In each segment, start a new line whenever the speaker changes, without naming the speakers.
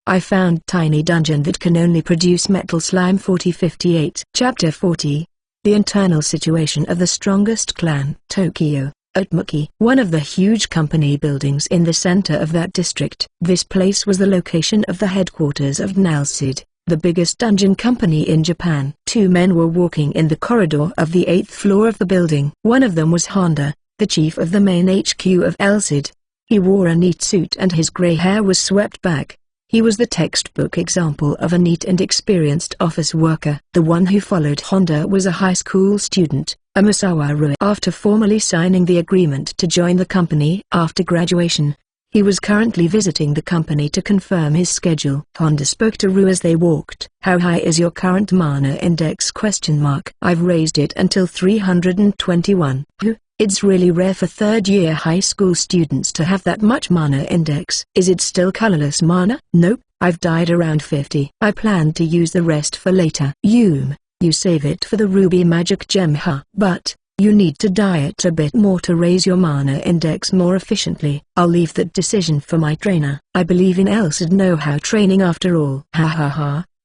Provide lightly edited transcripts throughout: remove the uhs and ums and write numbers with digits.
I found tiny dungeon that can only produce metal slime 4058. Chapter 40. The internal situation of the strongest clan. Tokyo, Utmuki. One of the huge company buildings in the center of that district. This place was the location of the headquarters of Nalsid, the biggest dungeon company in Japan. Two men were walking in the corridor of the 8th floor of the building. One of them was Honda, the chief of the main HQ of Nalsid. He wore a neat suit and his gray hair was swept back. He was the textbook example of a neat and experienced office worker. The one who followed Honda was a high school student, Amasawa Rui. After formally signing the agreement to join the company after graduation, he was currently visiting the company to confirm his schedule. Honda spoke to Rui as they walked. How high is your current mana index? I've raised it until 321. It's really rare for third-year high school students to have that much mana index. Is it still colorless mana? Nope, I've dyed around 50. I plan to use the rest for later. You save it for the ruby magic gem, huh? But you need to dye it a bit more to raise your mana index more efficiently. I'll leave that decision for my trainer. I believe in Nalsid know-how training after all.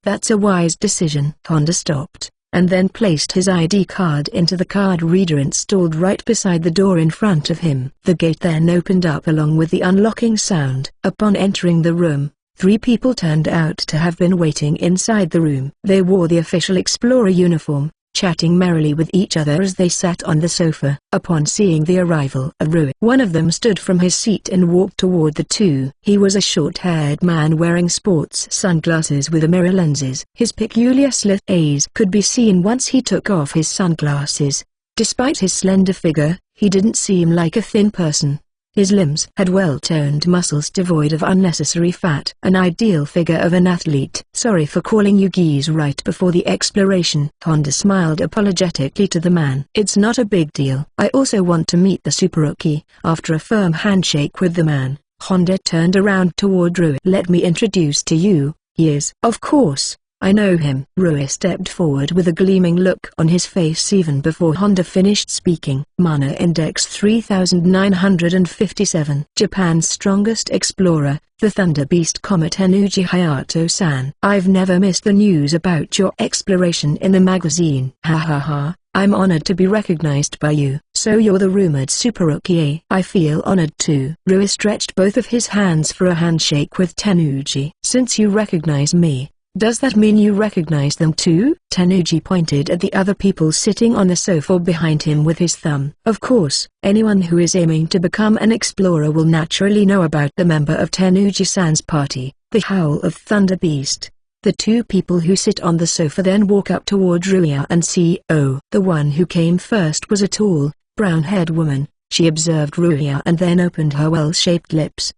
That's a wise decision. Honda stopped, and then placed his ID card into the card reader installed right beside the door in front of him. The gate then opened up along with the unlocking sound. Upon entering the room, 3 people turned out to have been waiting inside the room. They wore the official explorer uniform, chatting merrily with each other as they sat on the sofa. Upon seeing the arrival of Rui, one of them stood from his seat and walked toward the two. He was a short-haired man wearing sports sunglasses with mirror lenses. His peculiar slit eyes could be seen once he took off his sunglasses. Despite his slender figure, he didn't seem like a thin person. His limbs had well-toned muscles devoid of unnecessary fat. An ideal figure of an athlete. Sorry for calling you geese right before the exploration. Honda smiled apologetically to the man. It's not a big deal. I also want to meet the Superuki. After a firm handshake with the man, Honda turned around toward Rui. Let me introduce to you, he is. Of course. I know him. Rui stepped forward with a gleaming look on his face even before Honda finished speaking. Mana index 3957. Japan's strongest explorer, the Thunder Beast Tenuji Hayato-san. I've never missed the news about your exploration in the magazine. I'm honored to be recognized by you. So you're the rumored Superuki, eh? I feel honored too. Rui stretched both of his hands for a handshake with Tenuji. Since you recognize me, does that mean you recognize them too? Tenuji pointed at the other people sitting on the sofa behind him with his thumb. Of course, anyone who is aiming to become an explorer will naturally know about the member of Tenuji-san's party, the Howl of Thunder Beast. The 2 people who sit on the sofa then walk up toward Ruia and see. Oh, the one who came first was a tall, brown-haired woman. She observed Ruia and then opened her well-shaped lips.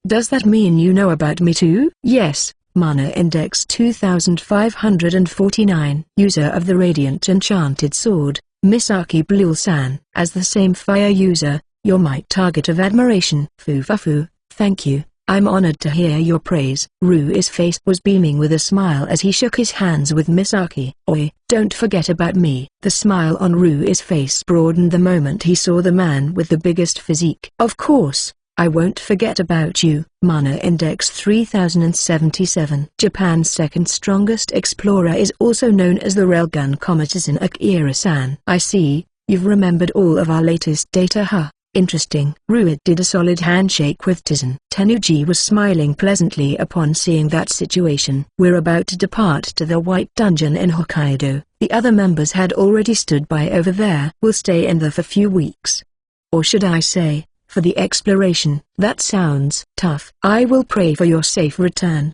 Does that mean you know about me too? Yes. Mana index 2549. User of the Radiant Enchanted Sword, Misaki Blue-san. As the same fire user, you're my target of admiration. Fufafu, thank you. I'm honored to hear your praise. Rui's face was beaming with a smile as he shook his hands with Misaki. Oi, don't forget about me. The smile on Rui's face broadened the moment he saw the man with the biggest physique. Of course. I won't forget about you. Mana index 3077. Japan's second strongest explorer is also known as the Railgun Tizan Akira-san. I see, you've remembered all of our latest data, huh? Interesting. Rui did a solid handshake with Tizan. Tenuji was smiling pleasantly upon seeing that situation. We're about to depart to the White Dungeon in Hokkaido. The other members had already stood by over there. We'll stay in there for few weeks. Or should I say, for the exploration. That sounds tough. I will pray for your safe return.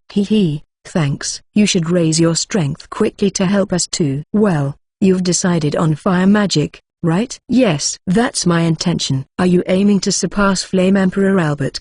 Thanks. You should raise your strength quickly to help us too. Well, you've decided on fire magic, right? Yes. That's my intention. Are you aiming to surpass Flame Emperor Albert?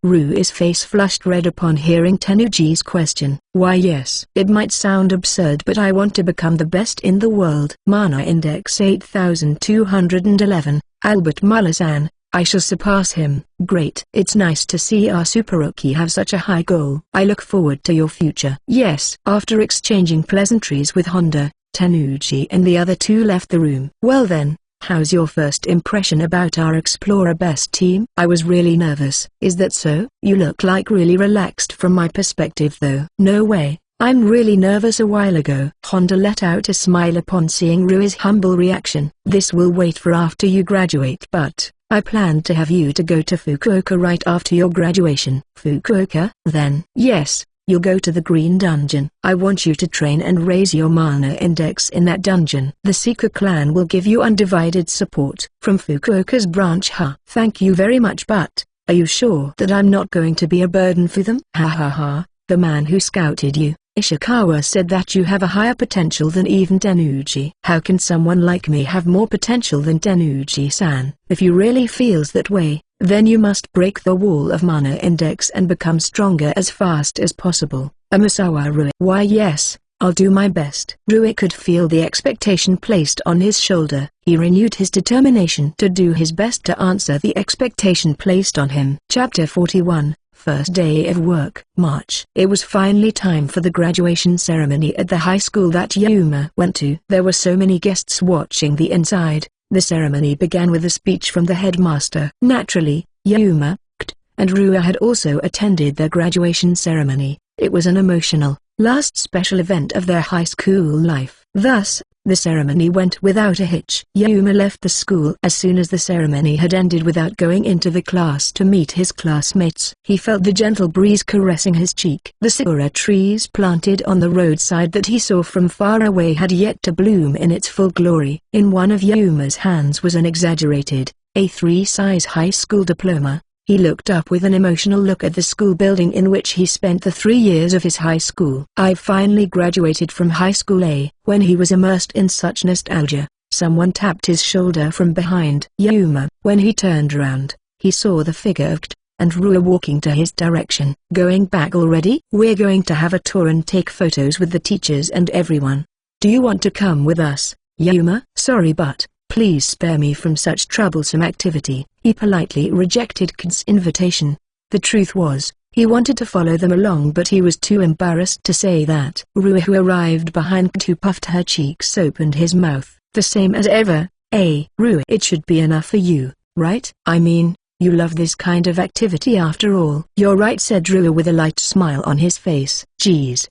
Rui's face flushed red upon hearing Tenuji's question. Why yes. It might sound absurd but I want to become the best in the world. Mana index 8211. Albert Muller-san. I shall surpass him. Great. It's nice to see our Superuki have such a high goal. I look forward to your future. Yes. After exchanging pleasantries with Honda, Tenuji and the other 2 left the room. Well then, How's your first impression about our Explorer Best team? I was really nervous. Is that so? You look like really relaxed from my perspective though. No way, I'm really nervous. A while ago. Honda let out a smile upon seeing Rui's humble reaction. This will wait for after you graduate. But I planned to have you to go to Fukuoka right after your graduation. Fukuoka? Then, yes. You'll go to the Green Dungeon. I want you to train and raise your mana index in that dungeon. The Seeker clan will give you undivided support from Fukuoka's branch. Thank you very much, but are you sure that I'm not going to be a burden for them? Ha ha ha. The man who scouted you, Ishikawa, said that you have a higher potential than even Tenuji. How can someone like me have more potential than Tenuji-san? If you really feels that way, then you must break the wall of mana index and become stronger as fast as possible. Amasawa Rui. Why yes, I'll do my best. Rui could feel the expectation placed on his shoulder. He renewed his determination to do his best to answer the expectation placed on him. Chapter 41. First day of work. March. It was finally time for the graduation ceremony at the high school that Yuma went to. There were so many guests watching the inside. The ceremony began with a speech from the headmaster. Naturally, Yuma, Kt, and Rua had also attended their graduation ceremony. It was an emotional, last special event of their high school life. Thus, the ceremony went without a hitch. Yuma left the school as soon as the ceremony had ended without going into the class to meet his classmates. He felt the gentle breeze caressing his cheek. The sakura trees planted on the roadside that he saw from far away had yet to bloom in its full glory. In one of Yuma's hands was an exaggerated, A3 size high school diploma. He looked up with an emotional look at the school building in which he spent the 3 years of his high school. "I've finally graduated from high school." When he was immersed in such nostalgia, someone tapped his shoulder from behind Yuma. When he turned around, he saw the figure of Kt and Rua walking to his direction. "Going back already? We're going to have a tour and take photos with the teachers and everyone. Do you want to come with us, Yuma?" "Sorry, but please spare me from such troublesome activity." He politely rejected Kt's invitation. The truth was, he wanted to follow them along, but he was too embarrassed to say that. Rua, who arrived behind Kt, who puffed her cheeks, opened his mouth. "The same as ever, eh?" "Rua, it should be enough for you, right? I mean, you love this kind of activity after all." "You're right," said Rua with a light smile on his face. "Geez,"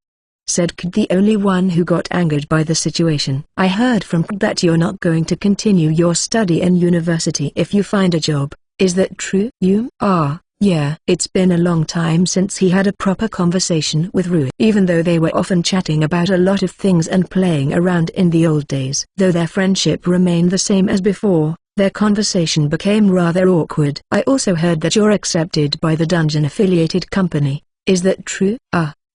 said Kt, the only one who got angered by the situation. "I heard from Kt that you're not going to continue your study in university if you find a job. Is that true?" Yeah. It's been a long time since he had a proper conversation with Rui. Even though they were often chatting about a lot of things and playing around in the old days. Though their friendship remained the same as before, their conversation became rather awkward. "I also heard that you're accepted by the dungeon-affiliated company. Is that true?"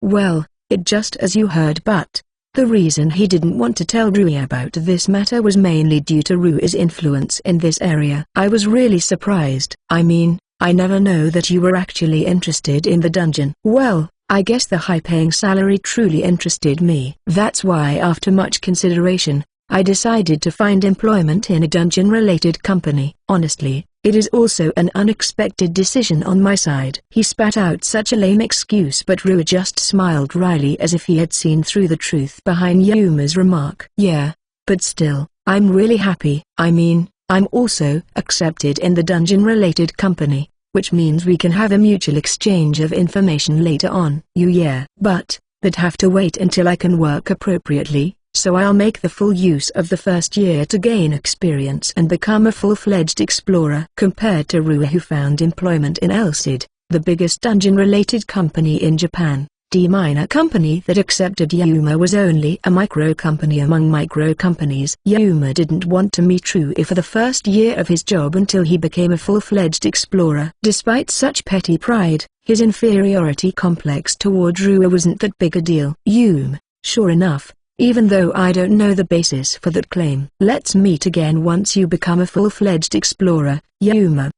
Well, it just as you heard, but the reason he didn't want to tell Rui about this matter was mainly due to Rui's influence in this area. "I was really surprised. I mean, I never know that you were actually interested in the dungeon." "Well, I guess the high-paying salary truly interested me. That's why after much consideration, I decided to find employment in a dungeon-related company. Honestly, it is also an unexpected decision on my side." He spat out such a lame excuse, but Rui just smiled wryly as if he had seen through the truth behind Yuma's remark. "Yeah, but still, I'm really happy. I mean, I'm also accepted in the dungeon-related company, which means we can have a mutual exchange of information later on." "Yeah, but have to wait until I can work appropriately. So I'll make the full use of the first year to gain experience and become a full-fledged explorer." Compared to Rua, who found employment in Elcid, the biggest dungeon-related company in Japan, D-Minor company that accepted Yuma was only a micro-company among micro-companies. Yuma didn't want to meet Rui for the first year of his job until he became a full-fledged explorer. Despite such petty pride, his inferiority complex toward Rui wasn't that big a deal. "Yuma, sure enough. Even though I don't know the basis for that claim. Let's meet again once you become a full-fledged explorer, Yuma."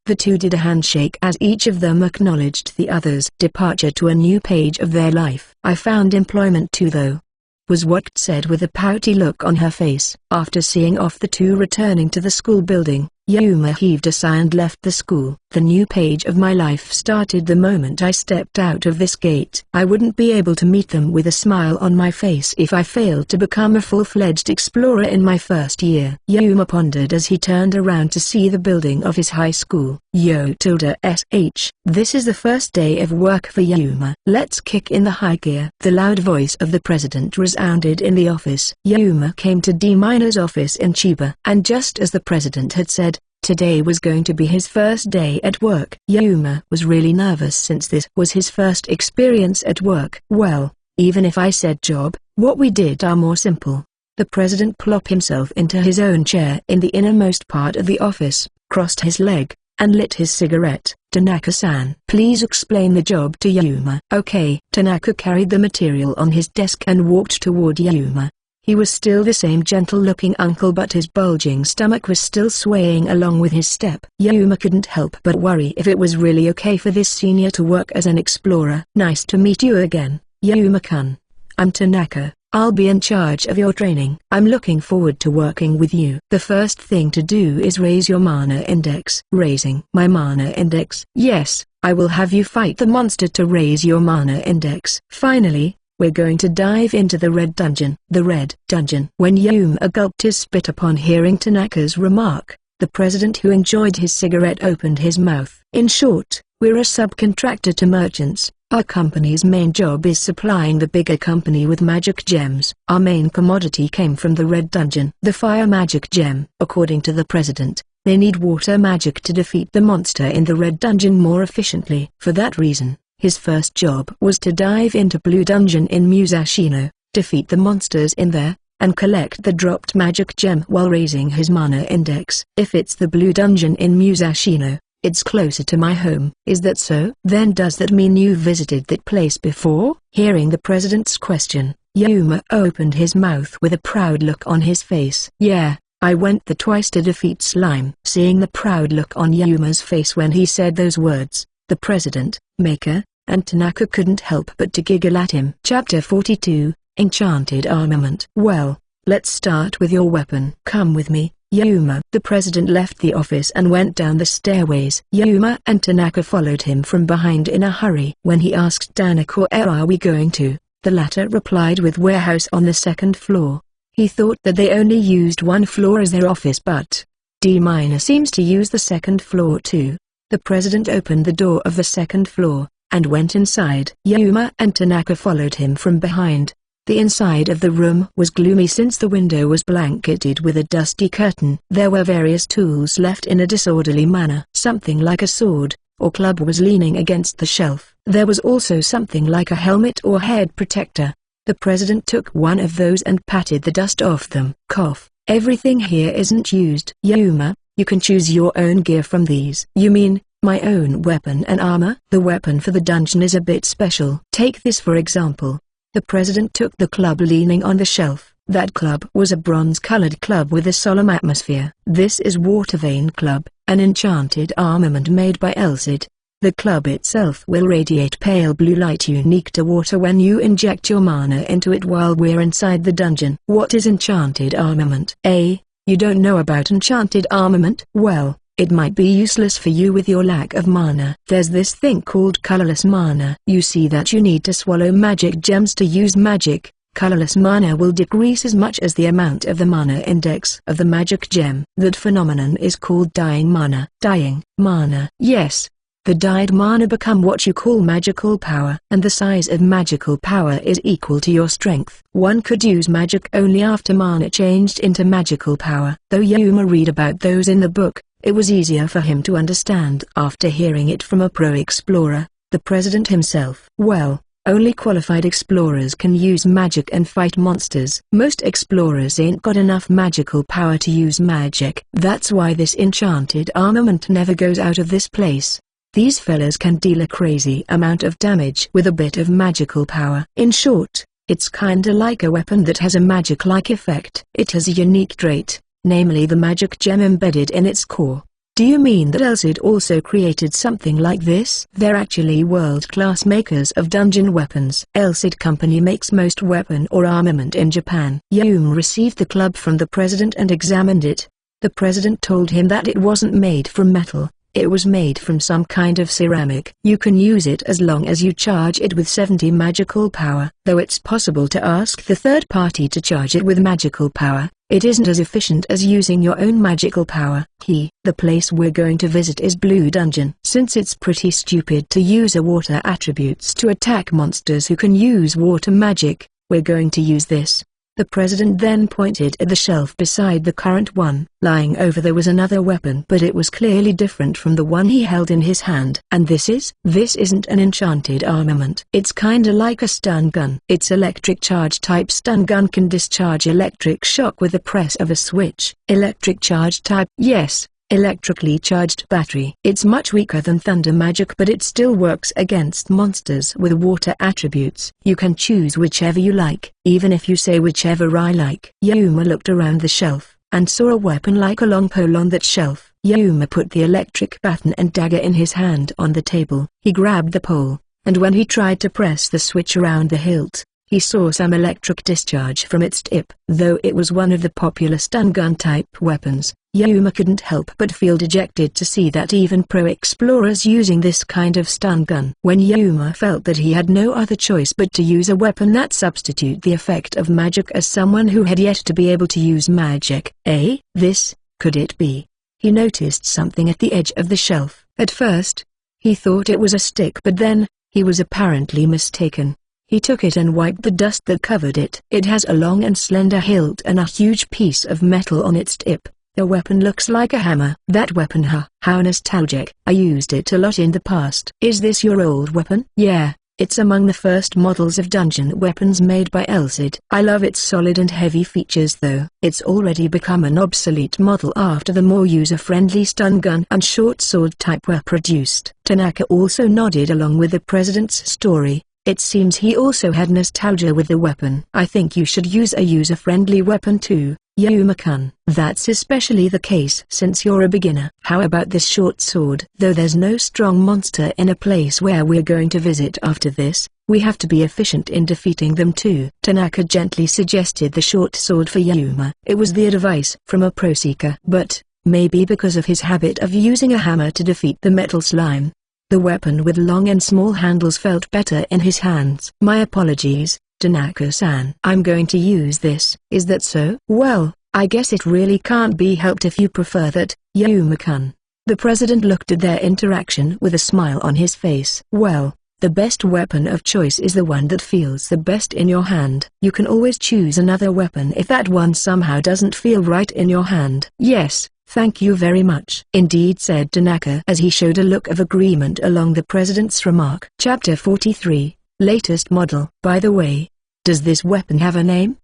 The two did a handshake as each of them acknowledged the other's departure to a new page of their life. "I found employment too though," was what Kt said with a pouty look on her face. After seeing off the two returning to the school building, Yuma heaved a sigh and left the school. The new page of my life started the moment I stepped out of this gate. I wouldn't be able to meet them with a smile on my face if I failed to become a full-fledged explorer in my first year. Yuma pondered as he turned around to see the building of his high school. Yo-sh. This is the first day of work for Yuma. Let's kick in the high gear. The loud voice of the president resounded in the office. Yuma came to D-Miner's office in Chiba, and just as the president had said, today was going to be his first day at work. Yuma was really nervous since this was his first experience at work. Well, even if I said job, what we did are more simple. The president plopped himself into his own chair in the innermost part of the office, crossed his leg, and lit his cigarette. Tanaka-san, please explain the job to Yuma. Okay. Tanaka carried the material on his desk and walked toward Yuma. He was still the same gentle-looking uncle, but his bulging stomach was still swaying along with his step. Yuma couldn't help but worry if it was really okay for this senior to work as an explorer. Nice to meet you again, Yuma-kun. I'm Tanaka. I'll be in charge of your training. I'm looking forward to working with you. The first thing to do is raise your mana index. Raising my mana index? Yes, I will have you fight the monster to raise your mana index. Finally, we're going to dive into the Red Dungeon. The Red Dungeon. When Yuma gulped his spit upon hearing Tanaka's remark, the president, who enjoyed his cigarette, opened his mouth. In short, we're a subcontractor to merchants. Our company's main job is supplying the bigger company with magic gems. Our main commodity came from the Red Dungeon. The fire magic gem. According to the president, they need water magic to defeat the monster in the Red Dungeon more efficiently. For that reason, his first job was to dive into Blue Dungeon in Musashino, defeat the monsters in there, and collect the dropped magic gem while raising his mana index. If it's the Blue Dungeon in Musashino, it's closer to my home. Is that so? Then does that mean you visited that place before? Hearing the president's question, Yuma opened his mouth with a proud look on his face. Yeah, I went there twice to defeat slime. Seeing the proud look on Yuma's face when he said those words, the president, Maker, and Tanaka couldn't help but to giggle at him. Chapter 42, Enchanted Armament. Well, let's start with your weapon. Come with me, Yuma. The president left the office and went down the stairways. Yuma and Tanaka followed him from behind in a hurry. When he asked Tanaka, where are we going to, the latter replied with warehouse on the second floor. He thought that they only used one floor as their office, but D- seems to use the second floor too. The president opened the door of the second floor, and went inside. Yuma and Tanaka followed him from behind. The inside of the room was gloomy since the window was blanketed with a dusty curtain. There were various tools left in a disorderly manner. Something like a sword or club was leaning against the shelf. There was also something like a helmet or head protector. The president took one of those and patted the dust off them. Cough. Everything here isn't used. Yuma, you can choose your own gear from these. You mean, my own weapon and armor? The weapon for the dungeon is a bit special. Take this for example. The president took the club leaning on the shelf. That club was a bronze-colored club with a solemn atmosphere. This is Watervein Club, an enchanted armament made by Elcid. The club itself will radiate pale blue light unique to water when you inject your mana into it while we're inside the dungeon. What is enchanted armament? You don't know about enchanted armament? Well, it might be useless for you with your lack of mana. There's this thing called colorless mana. You see that you need to swallow magic gems to use magic. Colorless mana will decrease as much as the amount of the mana index of the magic gem. That phenomenon is called dying mana. Dying mana. Yes. The dyed mana become what you call magical power, and the size of magical power is equal to your strength. One could use magic only after mana changed into magical power. Though Yuma read about those in the book, it was easier for him to understand after hearing it from a pro-explorer, the president himself. Well, only qualified explorers can use magic and fight monsters. Most explorers ain't got enough magical power to use magic. That's why this enchanted armament never goes out of this place. These fellas can deal a crazy amount of damage with a bit of magical power. In short, it's kinda like a weapon that has a magic-like effect. It has a unique trait, namely the magic gem embedded in its core. Do you mean that Elcid also created something like this? They're actually world-class makers of dungeon weapons. Elcid Company makes most weapon or armament in Japan. Yuma received the club from the president and examined it. The president told him that it wasn't made from metal. It was made from some kind of ceramic. You can use it as long as you charge it with 70 magical power. Though it's possible to ask the third party to charge it with magical power, it isn't as efficient as using your own magical power. The place we're going to visit is Blue Dungeon. Since it's pretty stupid to use a water attributes to attack monsters who can use water magic, we're going to use this. The president then pointed at the shelf beside the current one. Lying over there was another weapon, but it was clearly different from the one he held in his hand. And this isn't an enchanted armament. It's kinda like a stun gun. Its electric charge type stun gun can discharge electric shock with the press of a switch. Electric charge type, yes. Electrically charged battery. It's much weaker than thunder magic, but it still works against monsters with water attributes. You can choose whichever you like, even if you say whichever I like. Yuma looked around the shelf, and saw a weapon like a long pole on that shelf. Yuma put the electric baton and dagger in his hand on the table. He grabbed the pole, and when he tried to press the switch around the hilt, he saw some electric discharge from its tip. Though it was one of the popular stun gun type weapons, Yuma couldn't help but feel dejected to see that even pro explorers using this kind of stun gun. When Yuma felt that he had no other choice but to use a weapon that substitute the effect of magic as someone who had yet to be able to use magic. This, could it be? He noticed something at the edge of the shelf. At first, he thought it was a stick, but then, he was apparently mistaken. He took it and wiped the dust that covered it. It has a long and slender hilt and a huge piece of metal on its tip. The weapon looks like a hammer. That weapon, how nostalgic. I used it a lot in the past. Is this your old weapon? Yeah, it's among the first models of dungeon weapons made by Elcid. I love its solid and heavy features, though. It's already become an obsolete model after the more user-friendly stun gun and short sword type were produced. Tanaka also nodded along with the president's story. It seems he also had nostalgia with the weapon. I think you should use a user-friendly weapon too, Yuma-kun. That's especially the case since you're a beginner. How about this short sword? Though there's no strong monster in a place where we're going to visit after this, we have to be efficient in defeating them too. Tanaka gently suggested the short sword for Yuma. It was the advice from a pro seeker. But, maybe because of his habit of using a hammer to defeat the metal slime, the weapon with long and small handles felt better in his hands. My apologies, Tanaka-san. I'm going to use this. Is that so? Well, I guess it really can't be helped if you prefer that, Yuma-kun. The president looked at their interaction with a smile on his face. Well, the best weapon of choice is the one that feels the best in your hand. You can always choose another weapon if that one somehow doesn't feel right in your hand. Yes. Thank you very much. Indeed, said Tanaka as he showed a look of agreement along the president's remark. Chapter 43, Latest Model. By the way, does this weapon have a name?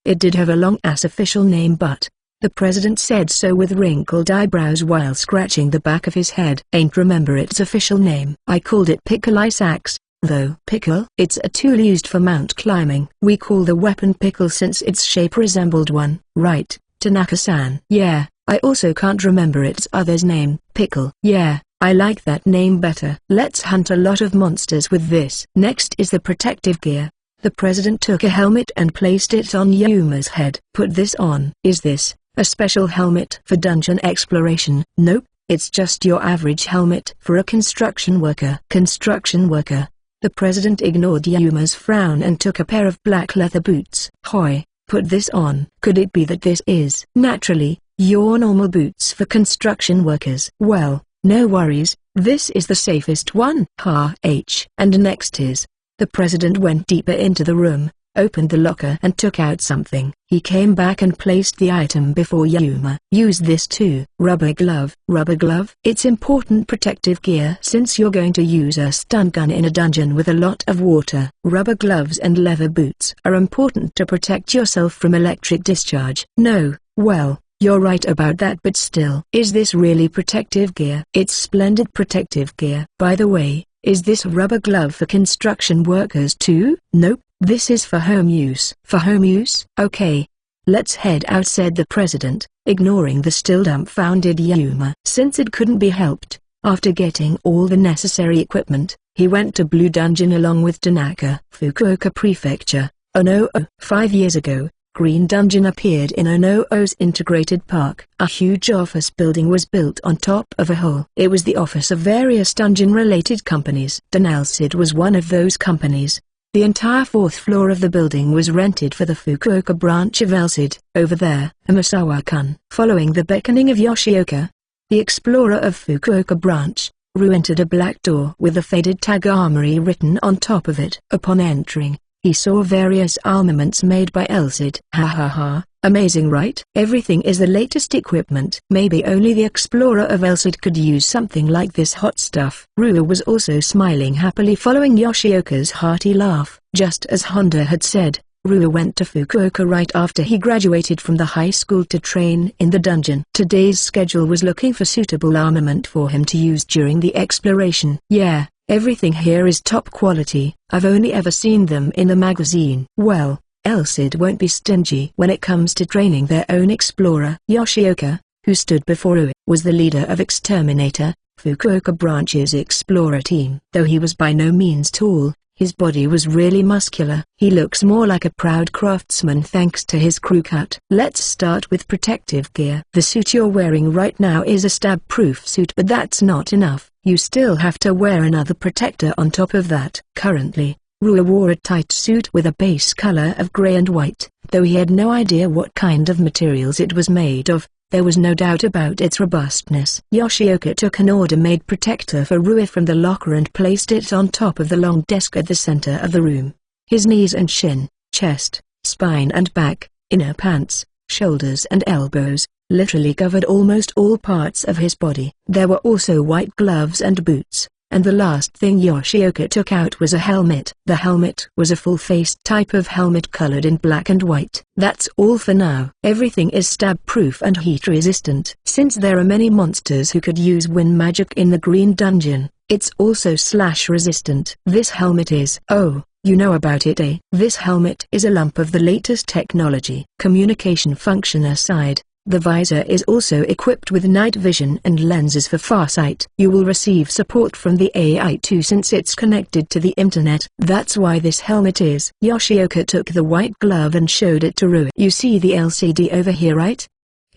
It did have a long-ass official name, but the president said so with wrinkled eyebrows while scratching the back of his head. Ain't remember its official name. I called it Pickle Ice Axe, though. Pickle? It's a tool used for mount climbing. We call the weapon Pickle since its shape resembled one. Right, Tanaka-san? Yeah. I also can't remember its other's name. Pickle. Yeah, I like that name better. Let's hunt a lot of monsters with this. Next is the protective gear. The president took a helmet and placed it on Yuma's head. Put this on. Is this a special helmet for dungeon exploration? Nope, it's just your average helmet for a construction worker. Construction worker. The president ignored Yuma's frown and took a pair of black leather boots. Hoi, put this on. Could it be that this is naturally your normal boots for construction workers? Well, no worries, this is the safest one. And next is, the president went deeper into the room, opened the locker and took out something. He came back and placed the item before Yuma. Use this too. Rubber glove. Rubber glove? It's important protective gear since you're going to use a stun gun in a dungeon with a lot of water. Rubber gloves and leather boots are important to protect yourself from electric discharge. No, well, you're right about that, but still. Is this really protective gear? It's splendid protective gear. By the way, is this rubber glove for construction workers too? Nope, this is for home use. For home use? Okay. Let's head out, said the president, ignoring the still dumbfounded Yuma. Since it couldn't be helped, after getting all the necessary equipment, he went to Blue Dungeon along with Tanaka. Fukuoka Prefecture. Oh no, 5 years ago, green dungeon appeared in Ono-O's integrated park. A huge office building was built on top of a hole. It was the office of various dungeon-related companies. Danalsid was one of those companies. The entire fourth floor of the building was rented for the Fukuoka branch of Elsid. Over there, Amasawa-kun. Following the beckoning of Yoshioka, the explorer of Fukuoka branch, Ru entered a black door with a faded tag armory written on top of it. Upon entering, he saw various armaments made by Elsid. Ha ha ha, amazing, right? Everything is the latest equipment. Maybe only the explorer of Elsid could use something like this hot stuff. Ru was also smiling happily following Yoshioka's hearty laugh. Just as Honda had said, Ru went to Fukuoka right after he graduated from the high school to train in the dungeon. Today's schedule was looking for suitable armament for him to use during the exploration. Yeah, everything here is top quality. I've only ever seen them in the magazine. Well, Elsid won't be stingy when it comes to training their own explorer. Yoshioka, who stood before Ru, was the leader of Exterminator, Fukuoka branch's explorer team. Though he was by no means tall, his body was really muscular. He looks more like a proud craftsman thanks to his crew cut. Let's start with protective gear. The suit you're wearing right now is a stab-proof suit, but that's not enough. You still have to wear another protector on top of that. Currently, Ru wore a tight suit with a base color of gray and white. Though he had no idea what kind of materials it was made of, there was no doubt about its robustness. Yoshioka took an order-made protector for Ru from the locker and placed it on top of the long desk at the center of the room. His knees and shin, chest, spine and back, inner pants, shoulders and elbows, literally covered almost all parts of his body. There were also white gloves and boots. And the last thing Yoshioka took out was a helmet. The helmet was a full-faced type of helmet colored in black and white. That's all for now. Everything is stab-proof and heat-resistant. Since there are many monsters who could use wind magic in the Green Dungeon, it's also slash-resistant. This helmet is... Oh, you know about it, eh? This helmet is a lump of the latest technology. Communication function aside, the visor is also equipped with night vision and lenses for farsight. You will receive support from the AI too since it's connected to the internet. That's why this helmet is. Yoshioka took the white glove and showed it to Ru. You see the LCD over here, right?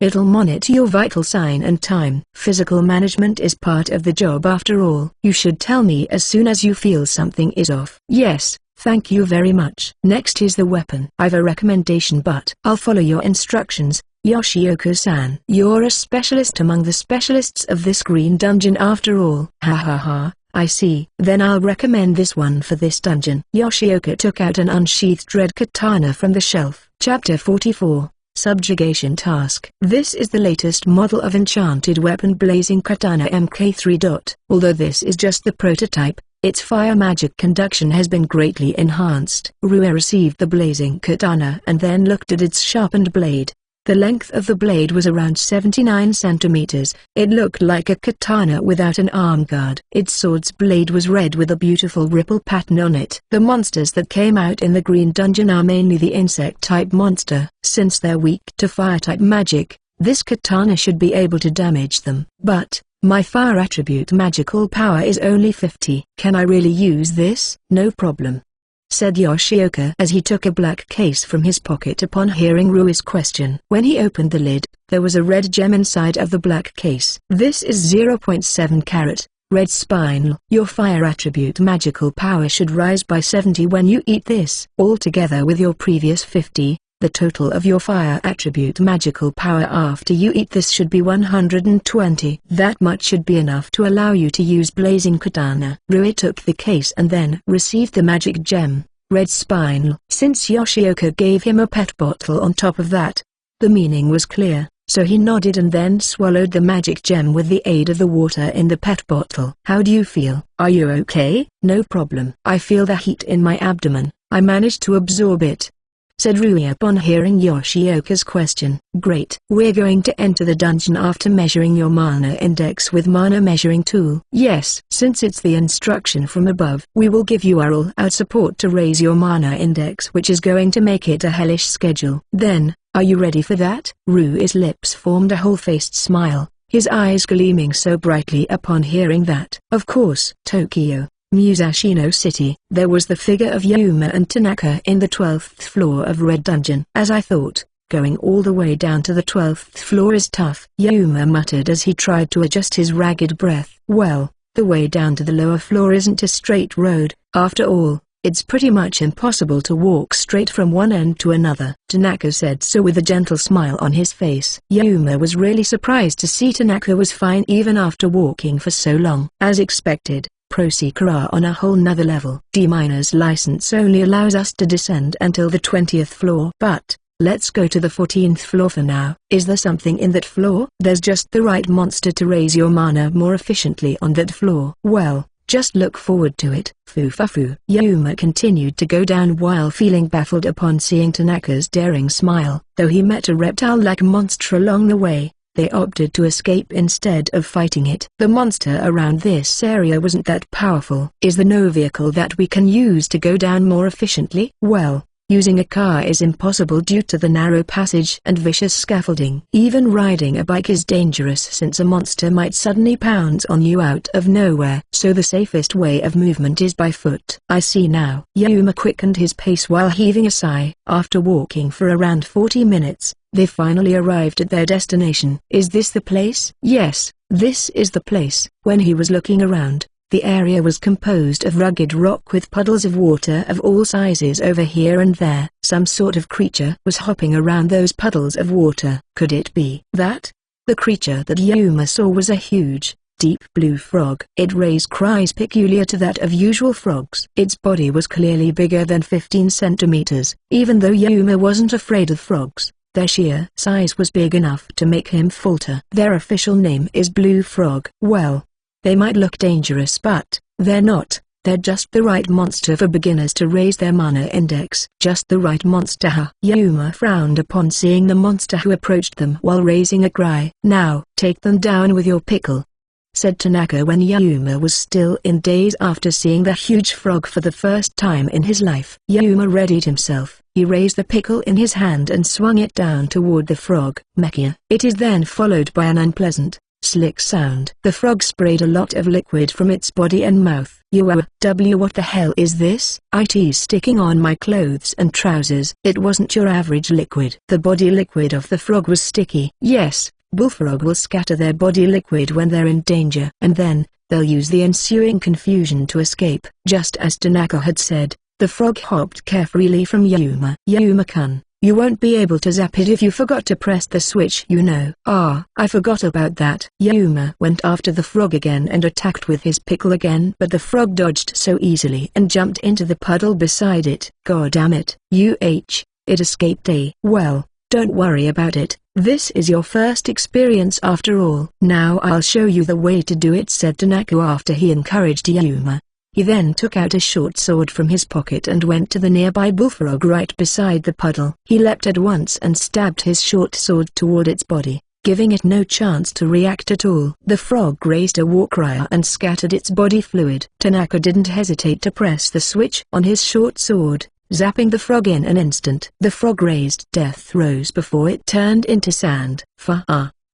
It'll monitor your vital sign and time. Physical management is part of the job after all. You should tell me as soon as you feel something is off. Yes, thank you very much. Next is the weapon. I've a recommendation, but I'll follow your instructions. Yoshioka-san. You're a specialist among the specialists of this Green Dungeon after all. Ha ha ha, I see. Then I'll recommend this one for this dungeon. Yoshioka took out an unsheathed red katana from the shelf. Chapter 44, Subjugation Task. This is the latest model of enchanted weapon Blazing Katana Mk3. Although this is just the prototype, its fire magic conduction has been greatly enhanced. Ru received the Blazing Katana and then looked at its sharpened blade. The length of the blade was around 79 centimeters. It looked like a katana without an arm guard. Its sword's blade was red with a beautiful ripple pattern on it. The monsters that came out in the Green Dungeon are mainly the insect-type monster. Since they're weak to fire-type magic, this katana should be able to damage them. But my fire attribute magical power is only 50. Can I really use this? No problem, said Yoshioka as he took a black case from his pocket upon hearing Rui's question. When he opened the lid, there was a red gem inside of the black case. This is 0.7 carat, red spine. Your fire attribute magical power should rise by 70 when you eat this. Altogether with your previous 50, the total of your fire attribute magical power after you eat this should be 120. That much should be enough to allow you to use Blazing Katana. Rui took the case and then received the magic gem, red spine. Since Yoshioka gave him a pet bottle on top of that, the meaning was clear, so he nodded and then swallowed the magic gem with the aid of the water in the pet bottle. How do you feel? Are you okay? No problem. I feel the heat in my abdomen. I managed to absorb it, said Rui upon hearing Yoshioka's question. Great. We're going to enter the dungeon after measuring your mana index with mana measuring tool. Yes. Since it's the instruction from above, we will give you our all-out support to raise your mana index, which is going to make it a hellish schedule. Then, are you ready for that? Rui's lips formed a whole-faced smile, his eyes gleaming so brightly upon hearing that. Of course. Tokyo, Musashino City. There was the figure of Yuma and Tanaka in the 12th floor of Red Dungeon. As I thought, going all the way down to the 12th floor is tough, Yuma muttered as he tried to adjust his ragged breath. Well, the way down to the lower floor isn't a straight road, after all. It's pretty much impossible to walk straight from one end to another. Tanaka said so with a gentle smile on his face. Yuma was really surprised to see Tanaka was fine even after walking for so long. As expected, Pro-seeker are on a whole nother level. D-Miner's license only allows us to descend until the 20th floor. But, let's go to the 14th floor for now. Is there something in that floor? There's just the right monster to raise your mana more efficiently on that floor. Well, just look forward to it. Foo-fa-foo. Yuma continued to go down while feeling baffled upon seeing Tanaka's daring smile. Though he met a reptile-like monster along the way, they opted to escape instead of fighting it. The monster around this area wasn't that powerful. Is there no vehicle that we can use to go down more efficiently? Well, using a car is impossible due to the narrow passage and vicious scaffolding. Even riding a bike is dangerous since a monster might suddenly pounce on you out of nowhere. So the safest way of movement is by foot. I see now. Yuma quickened his pace while heaving a sigh. After walking for around 40 minutes, they finally arrived at their destination. Is this the place? Yes, this is the place. When he was looking around, the area was composed of rugged rock with puddles of water of all sizes over here and there. Some sort of creature was hopping around those puddles of water. Could it be that? The creature that Yuma saw was a huge, deep blue frog. It raised cries peculiar to that of usual frogs. Its body was clearly bigger than 15 centimeters. Even though Yuma wasn't afraid of frogs, their sheer size was big enough to make him falter. Their official name is Blue Frog. Well, they might look dangerous but, they're not. They're just the right monster for beginners to raise their mana index. Just the right monster, huh? Yuma frowned upon seeing the monster who approached them while raising a cry. Now, take them down with your pickle, said Tanaka when Yuma was still in daze after seeing the huge frog for the first time in his life. Yuma readied himself. He raised the pickle in his hand and swung it down toward the frog. Mechia. It is then followed by an unpleasant, slick sound. The frog sprayed a lot of liquid from its body and mouth. What the hell is this? It's sticking on my clothes and trousers. It wasn't your average liquid. The body liquid of the frog was sticky. Yes, bullfrog will scatter their body liquid when they're in danger. And then, they'll use the ensuing confusion to escape. Just as Tanaka had said, the frog hopped carefreely from Yuma. Yuma-kun, you won't be able to zap it if you forgot to press the switch, you know. Ah, I forgot about that. Yuma went after the frog again and attacked with his pickle again, but the frog dodged so easily and jumped into the puddle beside it. God damn it. It escaped. Well, don't worry about it. This is your first experience after all. Now I'll show you the way to do it, said Tanaka after he encouraged Yuma. He then took out a short sword from his pocket and went to the nearby bullfrog right beside the puddle. He leapt at once and stabbed his short sword toward its body, giving it no chance to react at all. The frog raised a war cry and scattered its body fluid. Tanaka didn't hesitate to press the switch on his short sword, zapping the frog in an instant. The frog raised death throes before it turned into sand.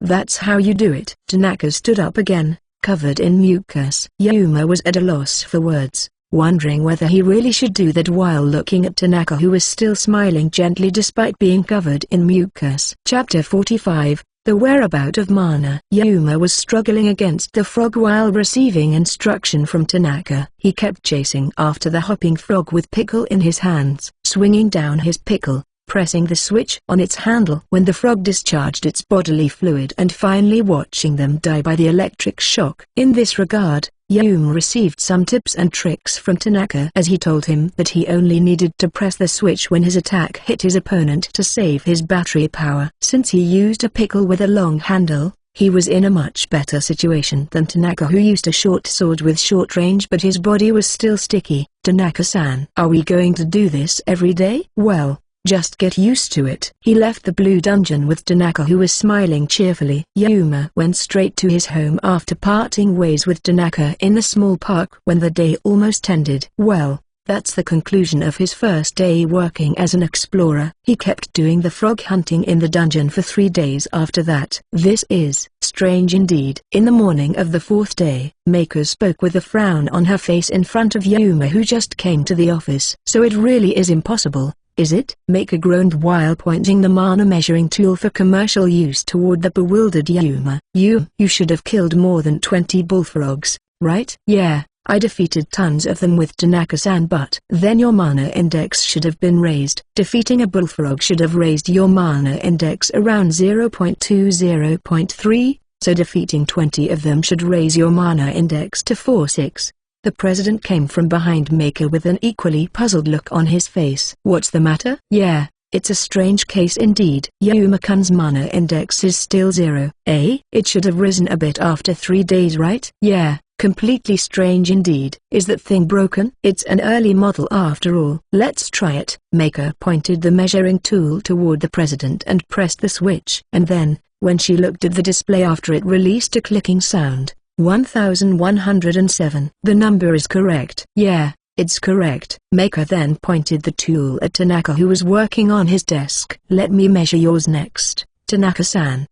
That's how you do it. Tanaka stood up again, covered in mucus. Yuma was at a loss for words, wondering whether he really should do that while looking at Tanaka, who was still smiling gently despite being covered in mucus. Chapter 45, The Whereabout of Mana. Yuma was struggling against the frog while receiving instruction from Tanaka. He kept chasing after the hopping frog with pickle in his hands, swinging down his pickle, pressing the switch on its handle when the frog discharged its bodily fluid, and finally watching them die by the electric shock. In this regard, Yuma received some tips and tricks from Tanaka, as he told him that he only needed to press the switch when his attack hit his opponent to save his battery power. Since he used a pickle with a long handle, he was in a much better situation than Tanaka, who used a short sword with short range but his body was still sticky. Tanaka-san, are we going to do this every day? Well, just get used to it. He left the blue dungeon with Tanaka, who was smiling cheerfully. Yuma went straight to his home after parting ways with Tanaka in the small park when the day almost ended. Well, That's the conclusion of his first day working as an explorer. He kept doing the frog hunting in the dungeon for 3 days after that. This is strange indeed. In the morning of the 4th day, Mako spoke with a frown on her face in front of Yuma, who just came to the office. So it really is impossible, is it? Mako groaned while pointing the mana measuring tool for commercial use toward the bewildered Yuma. You should have killed more than 20 bullfrogs, right? Yeah. I defeated tons of them with Tanaka-san, but then your mana index should have been raised. Defeating a bullfrog should have raised your mana index around 0.2-0.3, so defeating 20 of them should raise your mana index to 4.6. The president came from behind Mako with an equally puzzled look on his face. What's the matter? Yeah, it's a strange case indeed. Yuma-kun's mana index is still 0. It should have risen a bit after 3 days, right? Yeah. Completely strange indeed. Is that thing broken? It's an early model after all. Let's try it. Mako pointed the measuring tool toward the president and pressed the switch. And then, when she looked at the display after it released a clicking sound, 1107. The number is correct. Yeah, it's correct. Mako then pointed the tool at Tanaka, who was working on his desk. Let me measure yours next, Tanaka-san.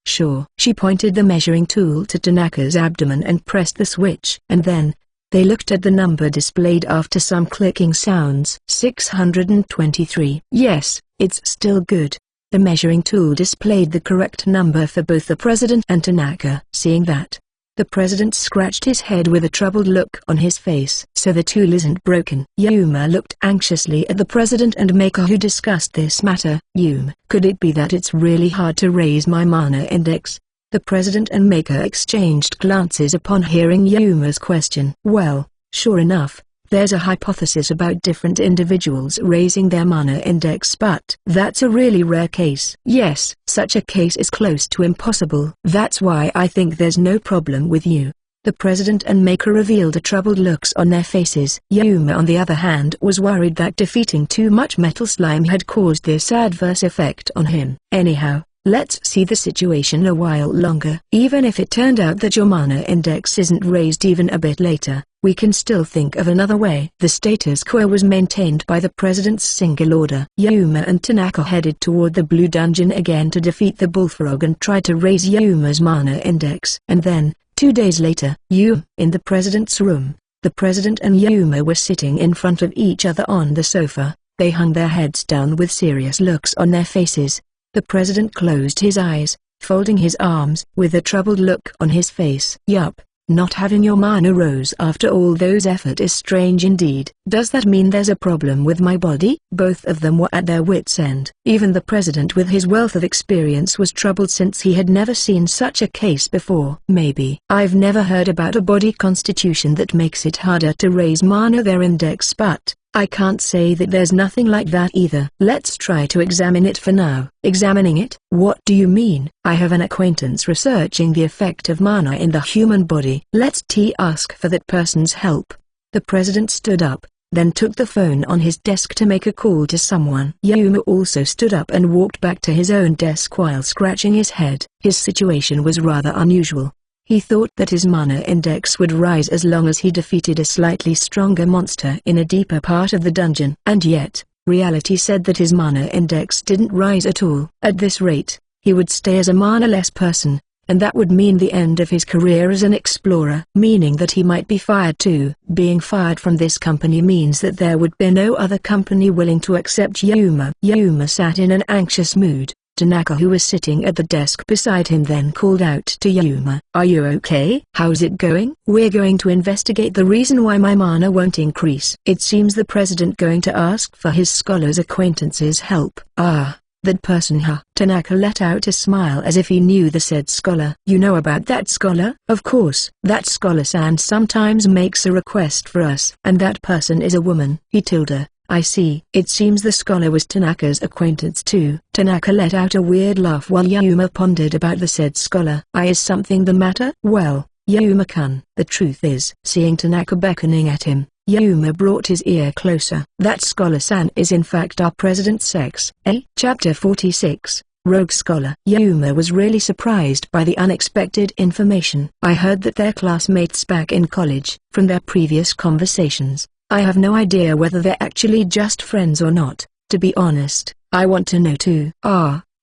Sure. She pointed the measuring tool to Tanaka's abdomen and pressed the switch. And then, they looked at the number displayed after some clicking sounds. 623. Yes, it's still good. The measuring tool displayed the correct number for both the president and Tanaka. Seeing that, the president scratched his head with a troubled look on his face. So the tool isn't broken. Yuma looked anxiously at the president and Mako, who discussed this matter. Yuma, could it be that it's really hard to raise my mana index? The president and Mako exchanged glances upon hearing Yuma's question. Well, sure enough, there's a hypothesis about different individuals raising their mana index, but that's a really rare case. Yes, such a case is close to impossible. That's why I think there's no problem with you. The president and Mako revealed a troubled looks on their faces. Yuma, on the other hand, was worried that defeating too much metal slime had caused this adverse effect on him. Anyhow, let's see the situation a while longer. Even if it turned out that your mana index isn't raised even a bit later, we can still think of another way. The status quo was maintained by the president's single order. Yuma and Tanaka headed toward the blue dungeon again to defeat the bullfrog and try to raise Yuma's mana index. And then, 2 days later, in the president's room, the president and Yuma were sitting in front of each other on the sofa. They hung their heads down with serious looks on their faces. The president closed his eyes, folding his arms, with a troubled look on his face. Yup. Not having your mana rose after all those effort is strange indeed. Does that mean there's a problem with my body? Both of them were at their wits' end. Even the president, with his wealth of experience, was troubled since he had never seen such a case before. Maybe. I've never heard about a body constitution that makes it harder to raise mana their index, but I can't say that there's nothing like that either. Let's try to examine it for now. Examining it? What do you mean? I have an acquaintance researching the effect of mana in the human body. Let's ask for that person's help. The president stood up, then took the phone on his desk to make a call to someone. Yuma also stood up and walked back to his own desk while scratching his head. His situation was rather unusual. He thought that his mana index would rise as long as he defeated a slightly stronger monster in a deeper part of the dungeon. And yet, reality said that his mana index didn't rise at all. At this rate, he would stay as a mana-less person, and that would mean the end of his career as an explorer, meaning that he might be fired too. Being fired from this company means that there would be no other company willing to accept Yuma. Yuma sat in an anxious mood. Tanaka, who was sitting at the desk beside him, then called out to Yuma. Are you okay? How's it going? We're going to investigate the reason why my mana won't increase. It seems the president going to ask for his scholar's acquaintance's help. Ah, that person, huh? Tanaka let out a smile as if he knew the said scholar. You know about that scholar? Of course. That scholar-san sometimes makes a request for us. And that person is a woman. He told her. I see. It seems the scholar was Tanaka's acquaintance too. Tanaka let out a weird laugh while Yuma pondered about the said scholar. Is something the matter? Well, Yuma-kun, the truth is. Seeing Tanaka beckoning at him, Yuma brought his ear closer. That scholar-san is in fact our president's sex. Chapter 46. Rogue Scholar. Yuma was really surprised by the unexpected information. I heard that they're classmates back in college. From their previous conversations, I have no idea whether they're actually just friends or not. To be honest, I want to know too.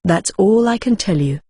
That's all I can tell you.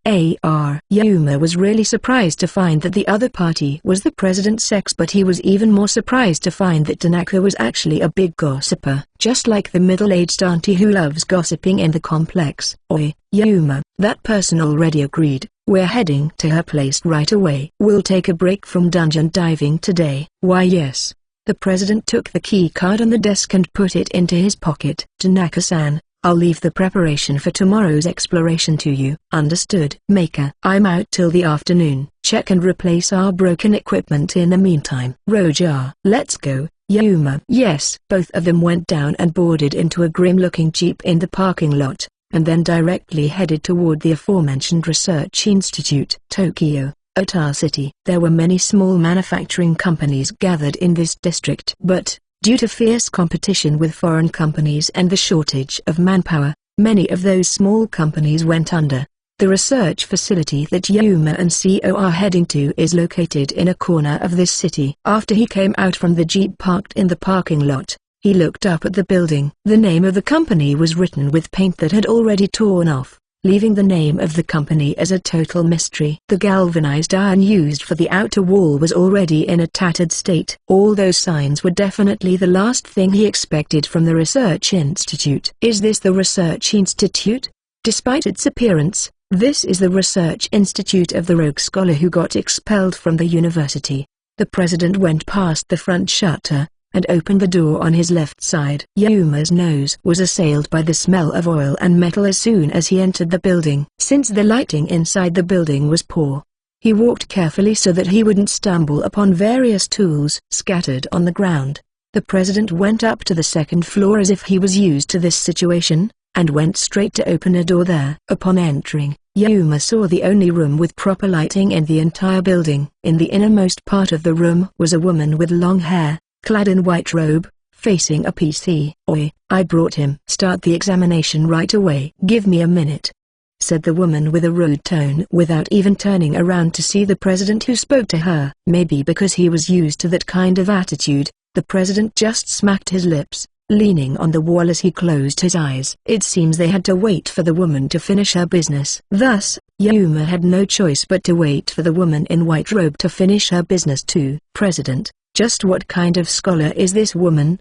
Yuma was really surprised to find that the other party was the president's ex, but he was even more surprised to find that Tanaka was actually a big gossiper, just like the middle-aged auntie who loves gossiping in the complex. Oi, Yuma, that person already agreed. We're heading to her place right away. We'll take a break from dungeon diving today. Why yes. The president took the key card on the desk and put it into his pocket. Tanaka-san, I'll leave the preparation for tomorrow's exploration to you. Understood. Maker. I'm out till the afternoon. Check and replace our broken equipment in the meantime. Roger. Let's go, Yuma. Yes. Both of them went down and boarded into a grim-looking jeep in the parking lot, and then directly headed toward the aforementioned research institute. Tokyo, Ota City. There were many small manufacturing companies gathered in this district, but due to fierce competition with foreign companies and the shortage of manpower, many of those small companies went under. The research facility that Yuma and CO are heading to is located in a corner of this city. After he came out from the jeep parked in the parking lot, he looked up at the building. The name of the company was written with paint that had already torn off, leaving the name of the company as a total mystery. The galvanized iron used for the outer wall was already in a tattered state. All those signs were definitely the last thing he expected from the research institute. Is this the research institute? Despite its appearance, this is the research institute of the rogue scholar who got expelled from the university. The president went past the front shutter and opened the door on his left side. Yuma's nose was assailed by the smell of oil and metal as soon as he entered the building. Since the lighting inside the building was poor, he walked carefully so that he wouldn't stumble upon various tools scattered on the ground. The president went up to the second floor as if he was used to this situation, and went straight to open a door there. Upon entering, Yuma saw the only room with proper lighting in the entire building. In the innermost part of the room was a woman with long hair, clad in white robe, facing a PC. Oi, I brought him. Start the examination right away. Give me a minute, said the woman with a rude tone without even turning around to see the president who spoke to her. Maybe because he was used to that kind of attitude, the president just smacked his lips, leaning on the wall as he closed his eyes. It seems they had to wait for the woman to finish her business. Thus, Yuma had no choice but to wait for the woman in white robe to finish her business too. President, just what kind of scholar is this woman?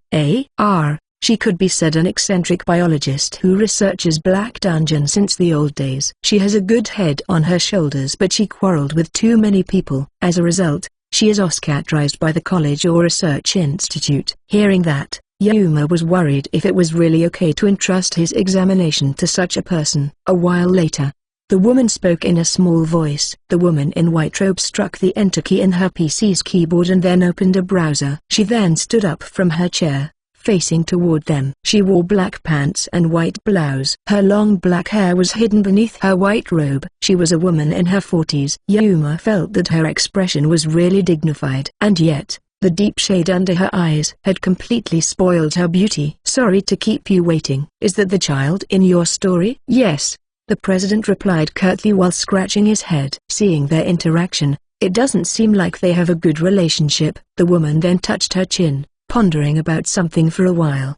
She could be said an eccentric biologist who researches Black Dungeon since the old days. She has a good head on her shoulders, but she quarreled with too many people. As a result, she is ostracized by the college or research institute. Hearing that, Yuma was worried if it was really okay to entrust his examination to such a person. A while later, the woman spoke in a small voice. The woman in white robe struck the enter key in her PC's keyboard and then opened a browser. She then stood up from her chair, facing toward them. She wore black pants and white blouse. Her long black hair was hidden beneath her white robe. She was a woman in her 40s. Yuma felt that her expression was really dignified. And yet, the deep shade under her eyes had completely spoiled her beauty. Sorry to keep you waiting. Is that the child in your story? Yes, the president replied curtly while scratching his head. Seeing their interaction, it doesn't seem like they have a good relationship. The woman then touched her chin, pondering about something for a while.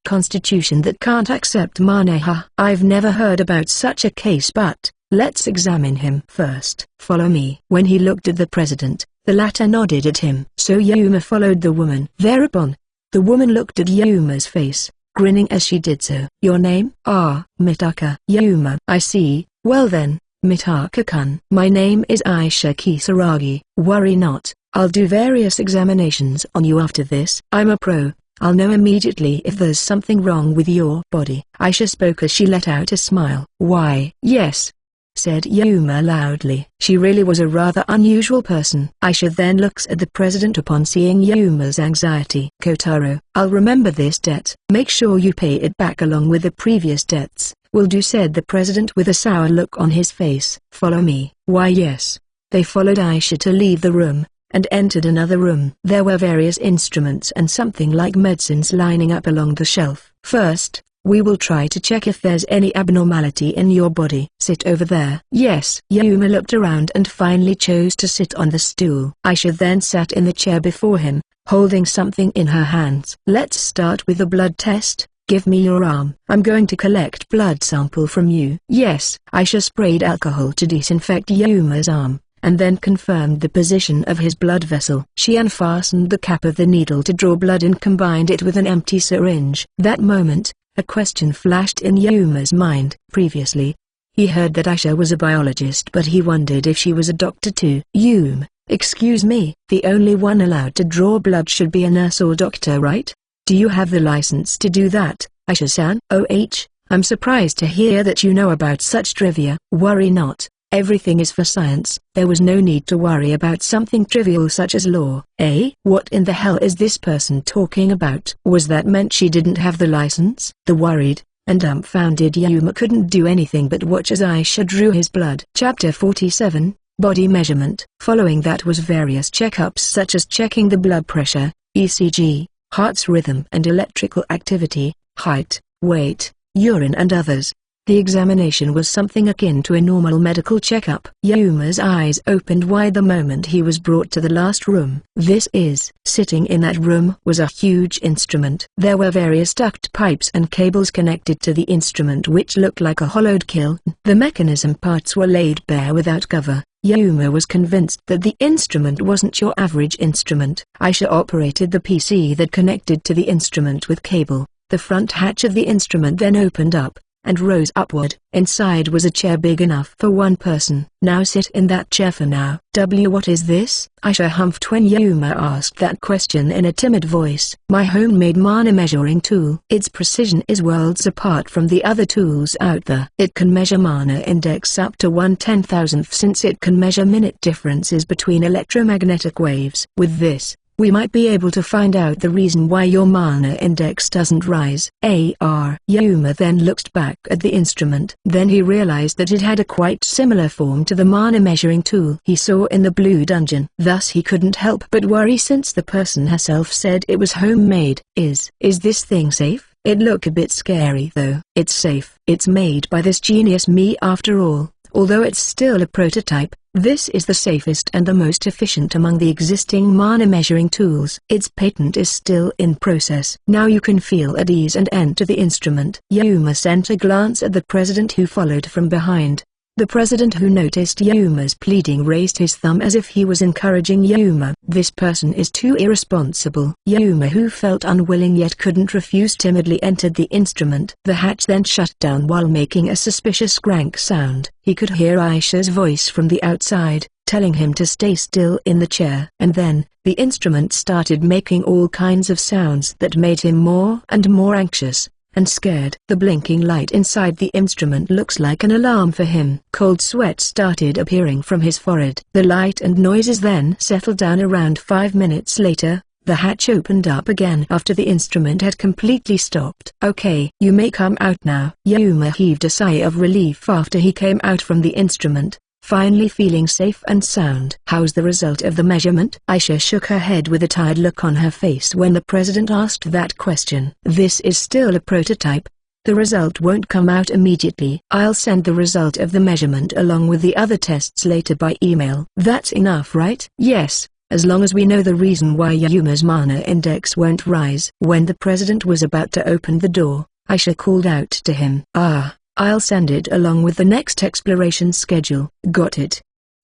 Constitution that can't accept Maneha. I've never heard about such a case, but let's examine him first. Follow me. When he looked at the president, the latter nodded at him. So Yuma followed the woman. Thereupon, the woman looked at Yuma's face, grinning as she did so. Your name? Mitaka. Yuma. I see. Well then, Mitaka-kun. My name is Aisha Kisaragi. Worry not, I'll do various examinations on you after this. I'm a pro. I'll know immediately if there's something wrong with your body. Aisha spoke as she let out a smile. Why, yes, said Yuma loudly. She really was a rather unusual person. Aisha then looks at the president upon seeing Yuma's anxiety. Kotaro, I'll remember this debt. Make sure you pay it back along with the previous debts. Will do, said the president with a sour look on his face. Follow me. Why yes. They followed Aisha to leave the room, and entered another room. There were various instruments and something like medicines lining up along the shelf. First, we will try to check if there's any abnormality in your body. Sit over there. Yes. Yuma looked around and finally chose to sit on the stool. Aisha then sat in the chair before him, holding something in her hands. "Let's start with the blood test. Give me your arm. I'm going to collect blood sample from you." Yes. Aisha sprayed alcohol to disinfect Yuma's arm, and then confirmed the position of his blood vessel. She unfastened the cap of the needle to draw blood and combined it with an empty syringe. That moment, a question flashed in Yuma's mind. Previously, he heard that Aisha was a biologist, but he wondered if she was a doctor too. "Yuma, excuse me, the only one allowed to draw blood should be a nurse or doctor, right? Do you have the license to do that, Aisha-san?" I'm surprised to hear that you know about such trivia." "Worry not. Everything is for science." There was no need to worry about something trivial such as law. What in the hell is this person talking about? Was that meant she didn't have the license? The worried and dumbfounded Yuma couldn't do anything but watch as Aisha drew his blood. Chapter 47, Body Measurement. Following that was various checkups such as checking the blood pressure, ECG, heart's rhythm and electrical activity, height, weight, urine and others. The examination was something akin to a normal medical checkup. Yuma's eyes opened wide the moment he was brought to the last room. Sitting in that room was a huge instrument. There were various duct pipes and cables connected to the instrument which looked like a hollowed kiln. The mechanism parts were laid bare without cover. Yuma was convinced that the instrument wasn't your average instrument. Aisha operated the PC that connected to the instrument with cable. The front hatch of the instrument then opened up and rose upward. Inside was a chair big enough for one person. "Now sit in that chair for now." What is this? Aisha humphed when Yuma asked that question in a timid voice. "My homemade mana measuring tool. Its precision is worlds apart from the other tools out there. It can measure mana index up to 1/10,000th since it can measure minute differences between electromagnetic waves. With this, we might be able to find out the reason why your mana index doesn't rise." Yuma then looked back at the instrument. Then he realized that it had a quite similar form to the mana measuring tool he saw in the Blue Dungeon. Thus he couldn't help but worry since the person herself said it was homemade. Is this thing safe? It looked a bit scary though. "It's safe. It's made by this genius me after all. Although it's still a prototype, this is the safest and the most efficient among the existing mana measuring tools. Its patent is still in process. Now you can feel at ease and enter the instrument." Yuma sent a glance at the president who followed from behind. The president, who noticed Yuma's pleading, raised his thumb as if he was encouraging Yuma. "This person is too irresponsible." Yuma, who felt unwilling yet couldn't refuse, timidly entered the instrument. The hatch then shut down while making a suspicious crank sound. He could hear Aisha's voice from the outside, telling him to stay still in the chair. And then, the instrument started making all kinds of sounds that made him more and more anxious and scared. The blinking light inside the instrument looks like an alarm for him. Cold sweat started appearing from his forehead. The light and noises then settled down. Around 5 minutes later, the hatch opened up again after the instrument had completely stopped. "Okay, you may come out now." Yuma heaved a sigh of relief after he came out from the instrument, finally feeling safe and sound. "How's the result of the measurement?" Aisha shook her head with a tired look on her face when the president asked that question. "This is still a prototype. The result won't come out immediately. I'll send the result of the measurement along with the other tests later by email." "That's enough, right?" "Yes, as long as we know the reason why Yuma's mana index won't rise." When the president was about to open the door, Aisha called out to him. "I'll send it along with the next exploration schedule." "Got it,"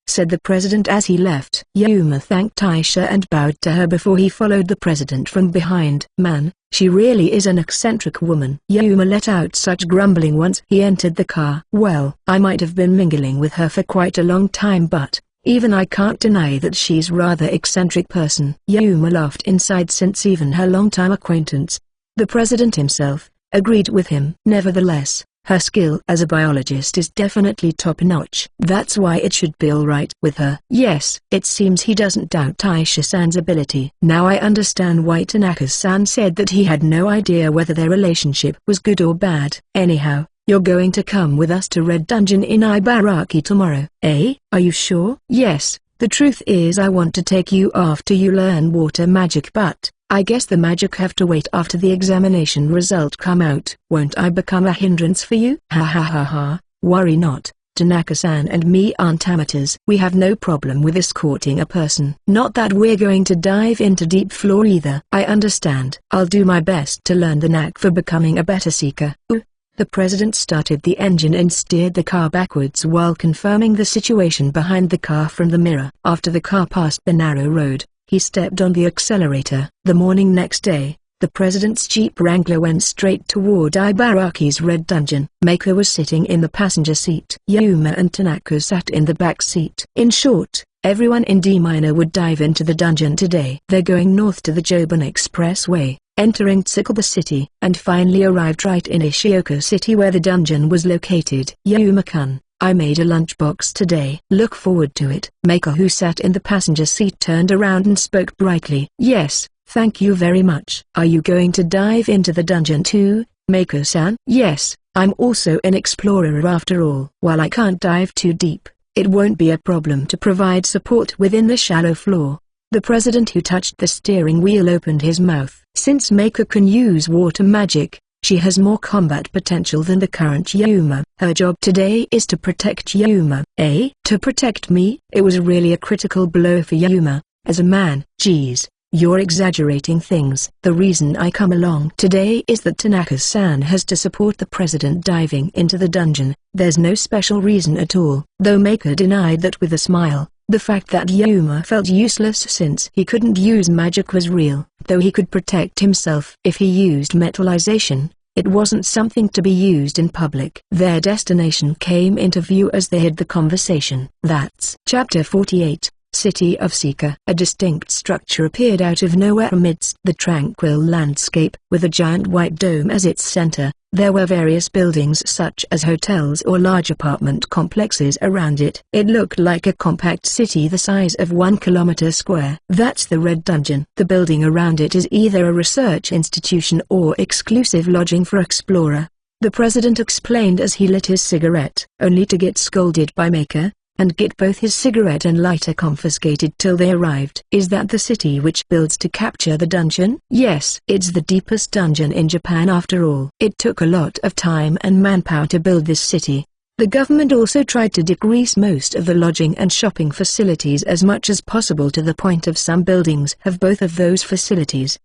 said the president as he left. Yuma thanked Aisha and bowed to her before he followed the president from behind. "Man, she really is an eccentric woman." Yuma let out such grumbling once he entered the car. "Well, I might have been mingling with her for quite a long time, but even I can't deny that she's rather eccentric person." Yuma laughed inside since even her longtime acquaintance, the president himself, agreed with him. Nevertheless, her skill as a biologist is definitely top-notch. That's why it should be all right with her. Yes, it seems he doesn't doubt Aisha-san's ability. Now I understand why Tanaka-san said that he had no idea whether their relationship was good or bad. Anyhow, you're going to come with us to Red Dungeon in Ibaraki tomorrow. Are you sure? Yes, the truth is I want to take you after you learn water magic, but I guess the magic have to wait after the examination result come out. Won't I become a hindrance for you? Ha ha ha ha, worry not. Tanaka-san and me aren't amateurs. We have no problem with escorting a person. Not that we're going to dive into deep floor either. I understand. I'll do my best to learn the knack for becoming a better seeker. The president started the engine and steered the car backwards while confirming the situation behind the car from the mirror. After the car passed the narrow road, he stepped on the accelerator. The morning next day, the president's Jeep Wrangler went straight toward Ibaraki's red dungeon. Maiko was sitting in the passenger seat. Yuma and Tanaka sat in the back seat. In short, everyone in D Minor would dive into the dungeon today. They're going north to the Joban Expressway, entering Tsukuba City, and finally arrived right in Ishioka City where the dungeon was located. Yuma-kun, I made a lunchbox today. Look forward to it. Maiko, who sat in the passenger seat, turned around and spoke brightly. Yes, thank you very much. Are you going to dive into the dungeon too, Maiko-san? Yes, I'm also an explorer after all. While I can't dive too deep, it won't be a problem to provide support within the shallow floor. The president, who touched the steering wheel, opened his mouth. Since Maiko can use water magic, she has more combat potential than the current Yuma. Her job today is to protect Yuma. To protect me? It was really a critical blow for Yuma. As a man, geez, you're exaggerating things. The reason I come along today is that Tanaka-san has to support the president diving into the dungeon. There's no special reason at all. Though Maiko denied that with a smile. The fact that Yuma felt useless since he couldn't use magic was real. Though he could protect himself if he used metallization, it wasn't something to be used in public. Their destination came into view as they had the conversation. That's Chapter 48, City of Sika. A distinct structure appeared out of nowhere amidst the tranquil landscape, with a giant white dome as its center. There were various buildings such as hotels or large apartment complexes around it. It looked like a compact city the size of 1 kilometer square. That's the Red Dungeon. The building around it is either a research institution or exclusive lodging for explorer. The president explained as he lit his cigarette, only to get scolded by Maiko, and get both his cigarette and lighter confiscated till they arrived. Is that the city which builds to capture the dungeon? Yes, it's the deepest dungeon in Japan after all. It took a lot of time and manpower to build this city. The government also tried to decrease most of the lodging and shopping facilities as much as possible, to the point of some buildings have both of those facilities.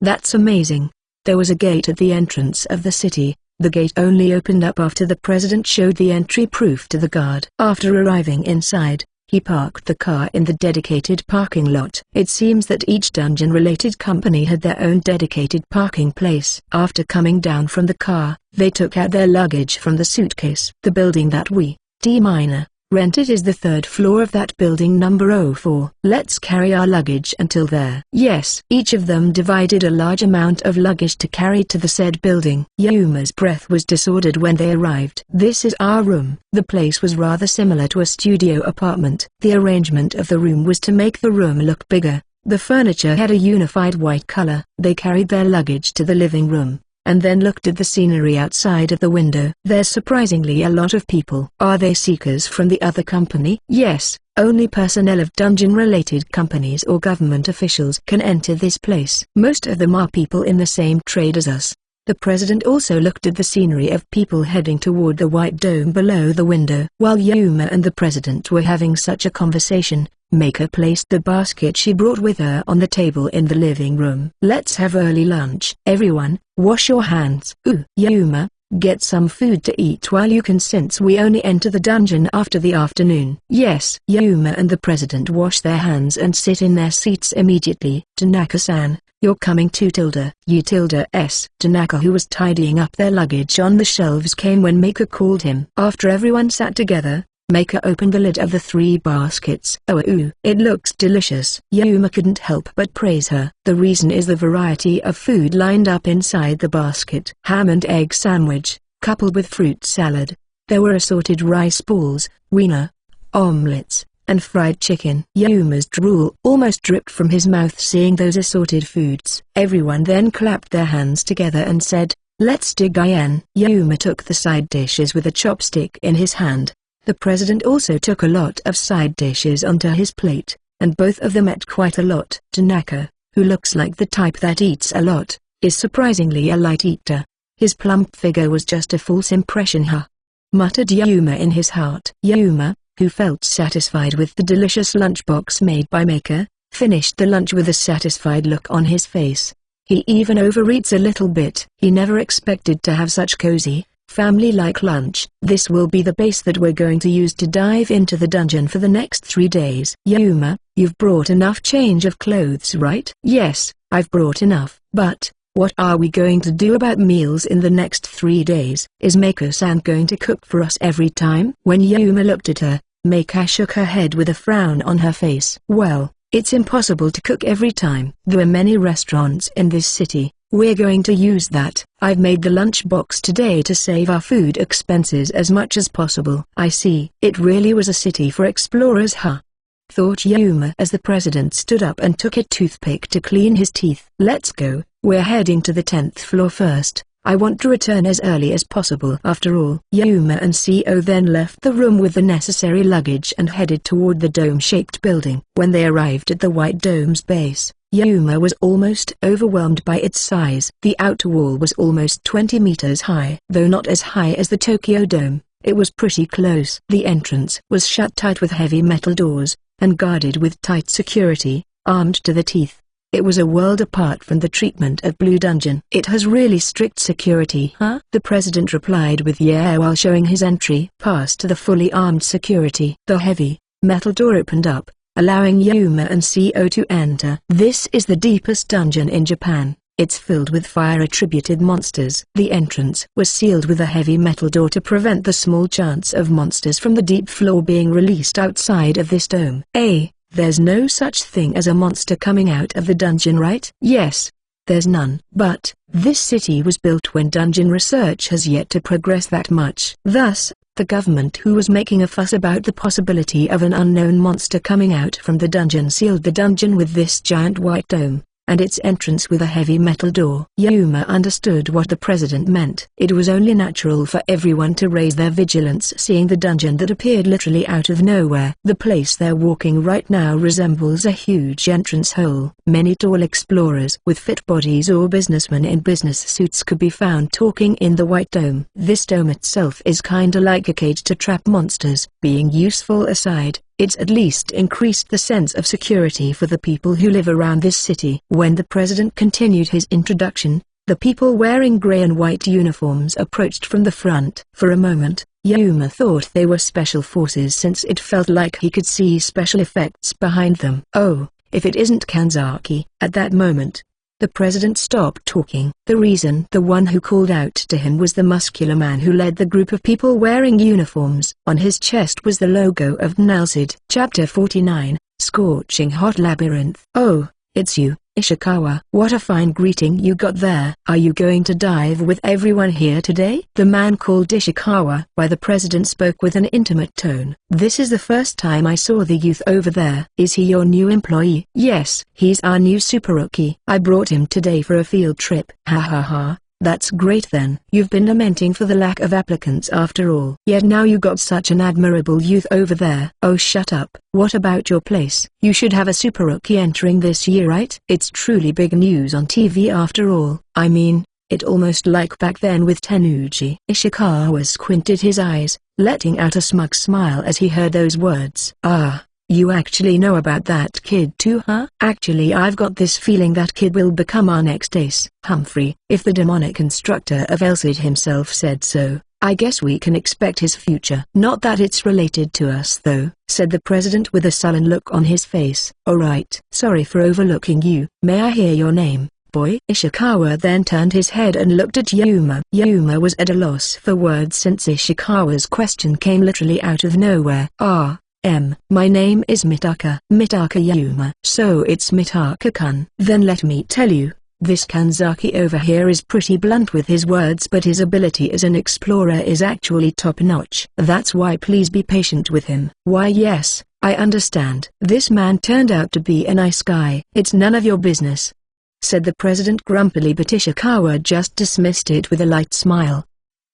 That's amazing. There was a gate at the entrance of the city. The gate only opened up after the president showed the entry proof to the guard. After arriving inside, he parked the car in the dedicated parking lot. It seems that each dungeon-related company had their own dedicated parking place. After coming down from the car, they took out their luggage from the suitcase. The building that we, D Minor, rented is the third floor of that building, number 04. Let's carry our luggage until there. Yes. Each of them divided a large amount of luggage to carry to the said building. Yuma's breath was disordered when they arrived. This is our room. The place was rather similar to a studio apartment. The arrangement of the room was to make the room look bigger. The furniture had a unified white color. They carried their luggage to the living room, and then looked at the scenery outside of the window. There's surprisingly a lot of people. Are they seekers from the other company? Yes, only personnel of dungeon-related companies or government officials can enter this place. Most of them are people in the same trade as us. The president also looked at the scenery of people heading toward the white dome below the window. While Yuma and the president were having such a conversation, Maiko placed the basket she brought with her on the table in the living room. Let's have early lunch. Everyone, wash your hands. Yuma, get some food to eat while you can, since we only enter the dungeon after the afternoon. Yes. Yuma and the president wash their hands and sit in their seats immediately. Tanaka-san, you're coming too. U-S. Tanaka, who was tidying up their luggage on the shelves, came when Maiko called him. After everyone sat together, Maiko opened the lid of the 3 baskets. It looks delicious. Yuma couldn't help but praise her. The reason is the variety of food lined up inside the basket. Ham and egg sandwich, coupled with fruit salad. There were assorted rice balls, wiener, omelets, and fried chicken. Yuma's drool almost dripped from his mouth seeing those assorted foods. Everyone then clapped their hands together and said, "Let's dig in." Yuma took the side dishes with a chopstick in his hand. The president also took a lot of side dishes onto his plate, and both of them ate quite a lot. Tanaka, who looks like the type that eats a lot, is surprisingly a light eater. His plump figure was just a false impression. muttered Yuma in his heart. Yuma, who felt satisfied with the delicious lunchbox made by Maker, finished the lunch with a satisfied look on his face. He even overeats a little bit. He never expected to have such cozy, family-like lunch. This will be the base that we're going to use to dive into the dungeon for the next 3 days. Yuma, you've brought enough change of clothes, right? Yes, I've brought enough. But what are we going to do about meals in the next 3 days? Is Maiko-san going to cook for us every time? When Yuma looked at her, Maika shook her head with a frown on her face. Well, it's impossible to cook every time. There are many restaurants in this city. We're going to use that. I've made the lunchbox today to save our food expenses as much as possible. I see. It really was a city for explorers, huh? Thought Yuma as the president stood up and took a toothpick to clean his teeth. Let's go. We're heading to the 10th floor first. I want to return as early as possible. After all, Yuma and CO then left the room with the necessary luggage and headed toward the dome-shaped building. When they arrived at the White Dome's base, Yuma was almost overwhelmed by its size. The outer wall was almost 20 meters high. Though not as high as the Tokyo Dome, it was pretty close. The entrance was shut tight with heavy metal doors, and guarded with tight security, armed to the teeth. It was a world apart from the treatment of Blue Dungeon. It has really strict security, huh? The president replied with yeah while showing his entry pass to the fully armed security. The heavy, metal door opened up, allowing Yuma and CO to enter. This is the deepest dungeon in Japan. It's filled with fire-attributed monsters. The entrance was sealed with a heavy metal door to prevent the small chance of monsters from the deep floor being released outside of this dome. There's no such thing as a monster coming out of the dungeon, right? Yes. There's none. But, this city was built when dungeon research has yet to progress that much. Thus, the government who was making a fuss about the possibility of an unknown monster coming out from the dungeon sealed the dungeon with this giant white dome, and its entrance with a heavy metal door. Yuma understood what the president meant. It was only natural for everyone to raise their vigilance seeing the dungeon that appeared literally out of nowhere. The place they're walking right now resembles a huge entrance hole. Many tall explorers with fit bodies or businessmen in business suits could be found talking in the White Dome. This dome itself is kinda like a cage to trap monsters. Being useful aside, it's at least increased the sense of security for the people who live around this city. When the president continued his introduction, the people wearing gray and white uniforms approached from the front. For a moment, Yuma thought they were special forces since it felt like he could see special effects behind them. Oh, if it isn't Kanzaki. At that moment, the president stopped talking. The reason the one who called out to him was the muscular man who led the group of people wearing uniforms. On his chest was the logo of NALSID. Chapter 49, Scorching Hot Labyrinth. Oh, it's you, Ishikawa. What a fine greeting you got there. Are you going to dive with everyone here today? The man called Ishikawa. Why, the president spoke with an intimate tone. This is the first time I saw the youth over there. Is he your new employee? Yes, he's our new super rookie. I brought him today for a field trip. Ha ha ha. That's great then. You've been lamenting for the lack of applicants after all. Yet now you got such an admirable youth over there. Oh, shut up. What about your place? You should have a super rookie entering this year, right? It's truly big news on TV after all. I mean, it almost like back then with Tenuji. Ishikawa squinted his eyes, letting out a smug smile as he heard those words. Ah. You actually know about that kid too, huh? Actually, I've got this feeling that kid will become our next ace. Humphrey, if the demonic instructor of Elsid himself said so, I guess we can expect his future. Not that it's related to us though, said the president with a sullen look on his face. Alright. Sorry for overlooking you. May I hear your name, boy? Ishikawa then turned his head and looked at Yuma. Yuma was at a loss for words since Ishikawa's question came literally out of nowhere. My name is Mitaka. Mitaka Yuma. So it's Mitaka-kun. Then let me tell you, this Kanzaki over here is pretty blunt with his words, but his ability as an explorer is actually top-notch. That's why please be patient with him. Why yes, I understand. This man turned out to be a nice guy. It's none of your business, said the president grumpily, but Ishikawa just dismissed it with a light smile.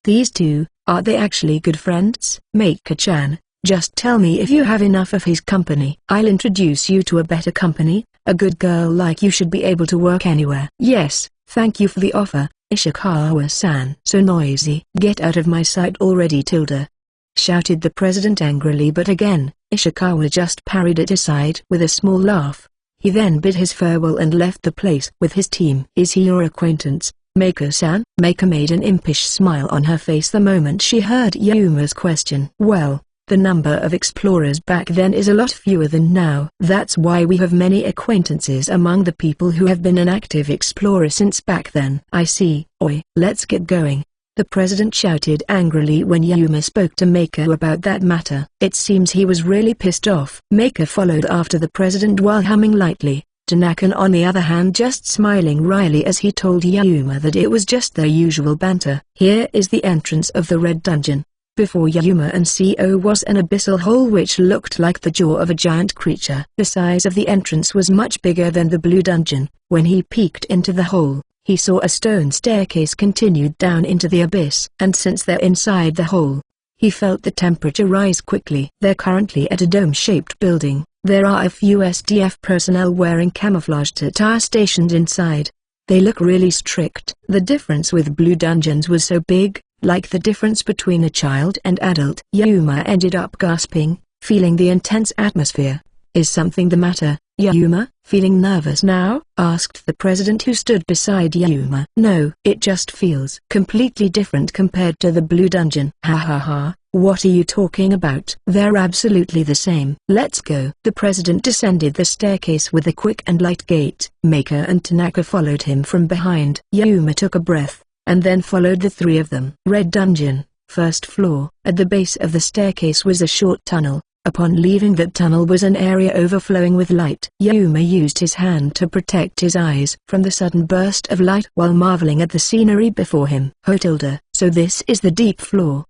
These two, are they actually good friends? Maika-chan, just tell me if you have enough of his company. I'll introduce you to a better company. A good girl like you should be able to work anywhere. Yes, thank you for the offer, Ishikawa-san. So noisy. Get out of my sight already, Tilda! Shouted the president angrily, but again, Ishikawa just parried it aside with a small laugh. He then bid his farewell and left the place with his team. Is he your acquaintance, Mako-san? Mako made an impish smile on her face the moment she heard Yuma's question. Well, the number of explorers back then is a lot fewer than now. That's why we have many acquaintances among the people who have been an active explorer since back then. I see. Oi, let's get going! The president shouted angrily when Yuma spoke to Mako about that matter. It seems he was really pissed off. Mako followed after the president while humming lightly. Tanaka on the other hand just smiling wryly as he told Yuma that it was just their usual banter. Here is the entrance of the Red Dungeon. Before Yuma and CO was an abyssal hole which looked like the jaw of a giant creature. The size of the entrance was much bigger than the Blue Dungeon. When he peeked into the hole, he saw a stone staircase continued down into the abyss. And since they're inside the hole, he felt the temperature rise quickly. They're currently at a dome-shaped building. There are a few SDF personnel wearing camouflaged attire stationed inside. They look really strict. The difference with Blue Dungeons was so big, like the difference between a child and adult. Yuma ended up gasping, feeling the intense atmosphere. Is something the matter, Yuma? Feeling nervous now? Asked the president who stood beside Yuma. No, it just feels completely different compared to the Blue Dungeon. Ha ha ha, what are you talking about? They're absolutely the same. Let's go. The president descended the staircase with a quick and light gait. Mako and Tanaka followed him from behind. Yuma took a breath, and then followed the three of them. Red Dungeon, first floor. At the base of the staircase was a short tunnel. Upon leaving that tunnel was an area overflowing with light. Yuma used his hand to protect his eyes from the sudden burst of light while marveling at the scenery before him. Hotilda, so this is the deep floor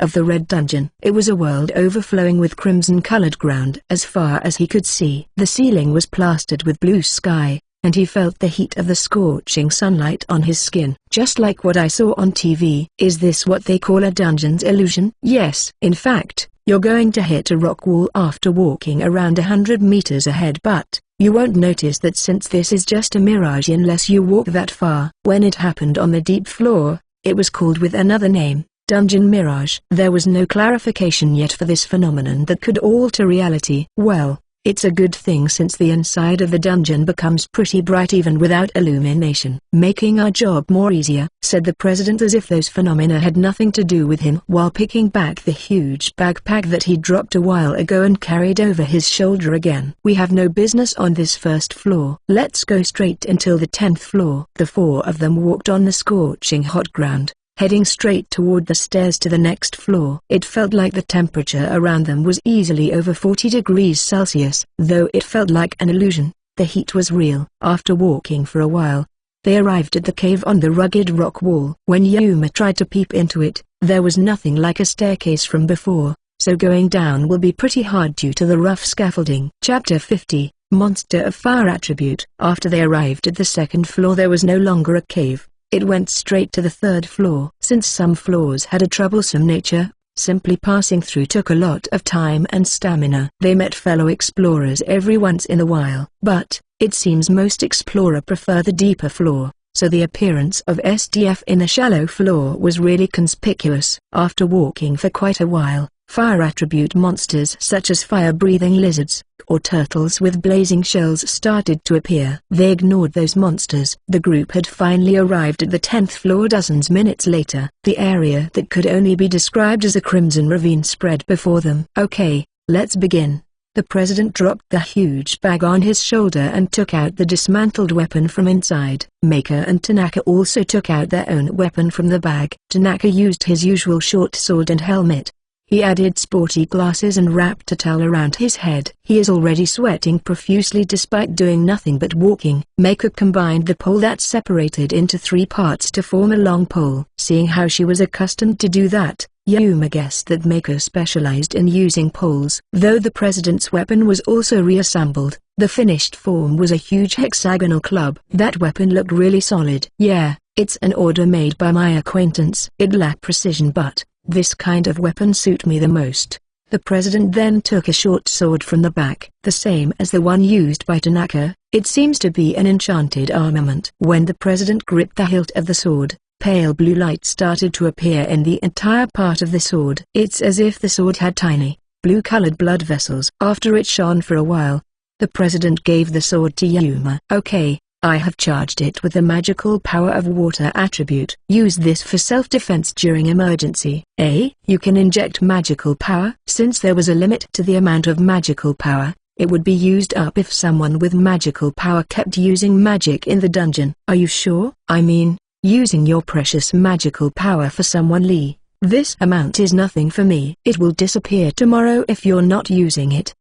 of the Red Dungeon. It was a world overflowing with crimson-colored ground as far as he could see. The ceiling was plastered with blue sky, and he felt the heat of the scorching sunlight on his skin. Just like what I saw on TV. Is this what they call a dungeon's illusion? Yes. In fact, you're going to hit a rock wall after walking around 100 meters ahead, but you won't notice that since this is just a mirage unless you walk that far. When it happened on the deep floor, it was called with another name, Dungeon Mirage. There was no clarification yet for this phenomenon that could alter reality. Well, it's a good thing since the inside of the dungeon becomes pretty bright even without illumination. Making our job more easier, said the president as if those phenomena had nothing to do with him while picking back the huge backpack that he dropped a while ago and carried over his shoulder again. We have no business on this first floor. Let's go straight until the 10th floor. The four of them walked on the scorching hot ground, heading straight toward the stairs to the next floor. It felt like the temperature around them was easily over 40 degrees Celsius. Though it felt like an illusion, the heat was real. After walking for a while, they arrived at the cave on the rugged rock wall. When Yuma tried to peep into it, there was nothing like a staircase from before, so going down will be pretty hard due to the rough scaffolding. Chapter 50, Monster of Fire Attribute. After they arrived at the second floor, there was no longer a cave. It went straight to the third floor. Since some floors had a troublesome nature, simply passing through took a lot of time and stamina. They met fellow explorers every once in a while, but it seems most explorers prefer the deeper floor, so the appearance of SDF in the shallow floor was really conspicuous. After walking for quite a while, fire attribute monsters such as fire-breathing lizards, or turtles with blazing shells started to appear. They ignored those monsters. The group had finally arrived at the 10th floor dozens minutes later. The area that could only be described as a crimson ravine spread before them. Okay, let's begin. The president dropped the huge bag on his shoulder and took out the dismantled weapon from inside. Mako and Tanaka also took out their own weapon from the bag. Tanaka used his usual short sword and helmet. He added sporty glasses and wrapped a towel around his head. He is already sweating profusely despite doing nothing but walking. Mako combined the pole that separated into three parts to form a long pole. Seeing how she was accustomed to do that, Yuma guessed that Mako specialized in using poles. Though the president's weapon was also reassembled, the finished form was a huge hexagonal club. That weapon looked really solid. Yeah, it's an order made by my acquaintance. It lacked precision, but this kind of weapon suit me the most. The president then took a short sword from the back, the same as the one used by Tanaka. It seems to be an enchanted armament. When the president gripped the hilt of the sword, Pale blue light started to appear in the entire part of the sword. It's as if the sword had tiny, blue-colored blood vessels. After it shone for a while, the president gave the sword to Yuma. Okay, I have charged it with the magical power of water attribute. Use this for self-defense during emergency. You can inject magical power. Since there was a limit to the amount of magical power, it would be used up if someone with magical power kept using magic in the dungeon. Are you sure? I mean, using your precious magical power for someone Lee. This amount is nothing for me. It will disappear tomorrow if you're not using it.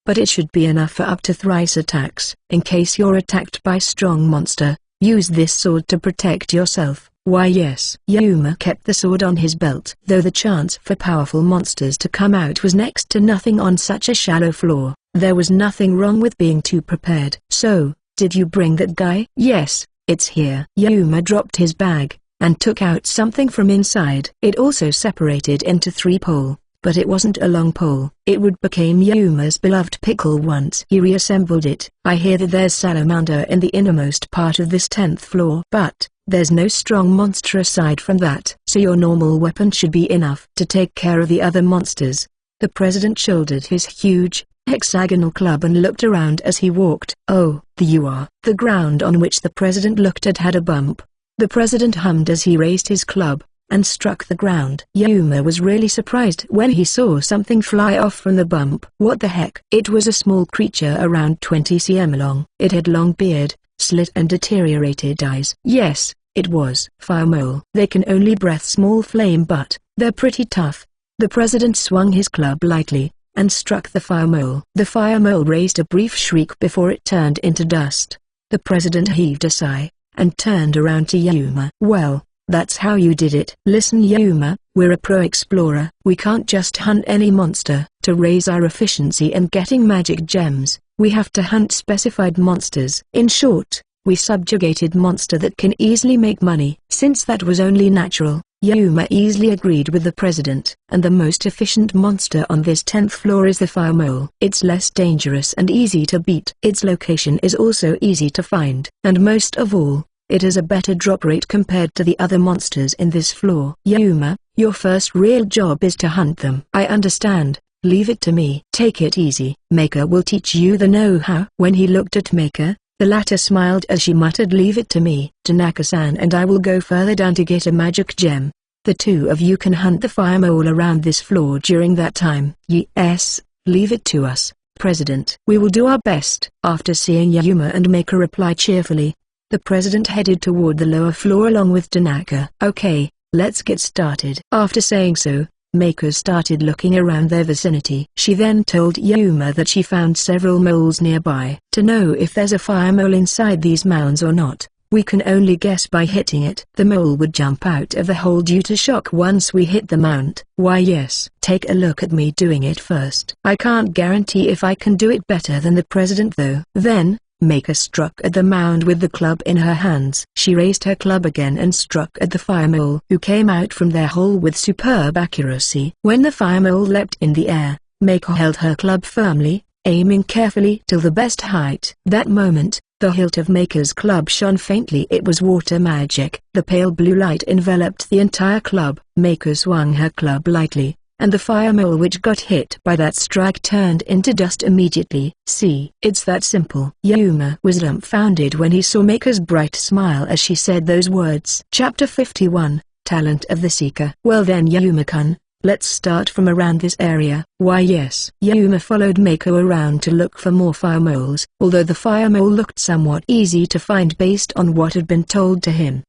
But it should be enough for up to thrice attacks. In case you're attacked by strong monster, use this sword to protect yourself. Why yes. Yuma kept the sword on his belt. Though the chance for powerful monsters to come out was next to nothing on such a shallow floor, there was nothing wrong with being too prepared. So, did you bring that guy? Yes, it's here. Yuma dropped his bag, and took out something from inside. It also separated into 3 poles. But it wasn't a long pole. It would become Yuma's beloved pickle once he reassembled it. I hear that there's salamander in the innermost part of this 10th floor. But, there's no strong monster aside from that. So your normal weapon should be enough to take care of the other monsters. The president shouldered his huge, hexagonal club and looked around as he walked. Oh, there you are. The ground on which the president looked at had a bump. The president hummed as he raised his club and struck the ground. Yuma was really surprised when he saw something fly off from the bump. What the heck? It was a small creature around 20 cm long. It had long beard, slit and deteriorated eyes. Yes, it was fire mole. They can only breathe small flame, but they're pretty tough. The president swung his club lightly and struck the fire mole. The fire mole raised a brief shriek before it turned into dust. The president heaved a sigh and turned around to Yuma. Well, that's how you did it. Listen Yuma, we're a pro-explorer. We can't just hunt any monster. To raise our efficiency in getting magic gems, we have to hunt specified monsters. In short, we subjugated monster that can easily make money. Since that was only natural, Yuma easily agreed with the president. And the most efficient monster on this 10th floor is the fire mole. It's less dangerous and easy to beat. Its location is also easy to find. And most of all, it has a better drop rate compared to the other monsters in this floor. Yuma, your first real job is to hunt them. I understand, leave it to me. Take it easy. Maker will teach you the know-how. When he looked at Maker, the latter smiled as she muttered, leave it to me. Tanaka-san and I will go further down to get a magic gem. The two of you can hunt the fire mole around this floor during that time. Yes, leave it to us, President. We will do our best. After seeing Yuma and Maker reply cheerfully, the president headed toward the lower floor along with Tanaka. Okay, let's get started. After saying so, Maker started looking around their vicinity. She then told Yuma that she found several moles nearby. To know if there's a fire mole inside these mounds or not, we can only guess by hitting it. The mole would jump out of the hole due to shock once we hit the mound. Why yes. Take a look at me doing it first. I can't guarantee if I can do it better than the president though. Then, Maker struck at the mound with the club in her hands. She raised her club again and struck at the fire mole, who came out from their hole with superb accuracy. When the fire mole leapt in the air, Maker held her club firmly, aiming carefully till the best height. That moment, the hilt of Maker's club shone faintly. It was water magic. The pale blue light enveloped the entire club. Maker swung her club lightly, and the fire mole which got hit by that strike turned into dust immediately. See, it's that simple. Yuma was dumbfounded when he saw Maker's bright smile as she said those words. Chapter 51, Talent of the Seeker. Well then Yuma-kun, let's start from around this area. Why yes. Yuma followed Maker around to look for more fire moles, although the fire mole looked somewhat easy to find based on what had been told to him.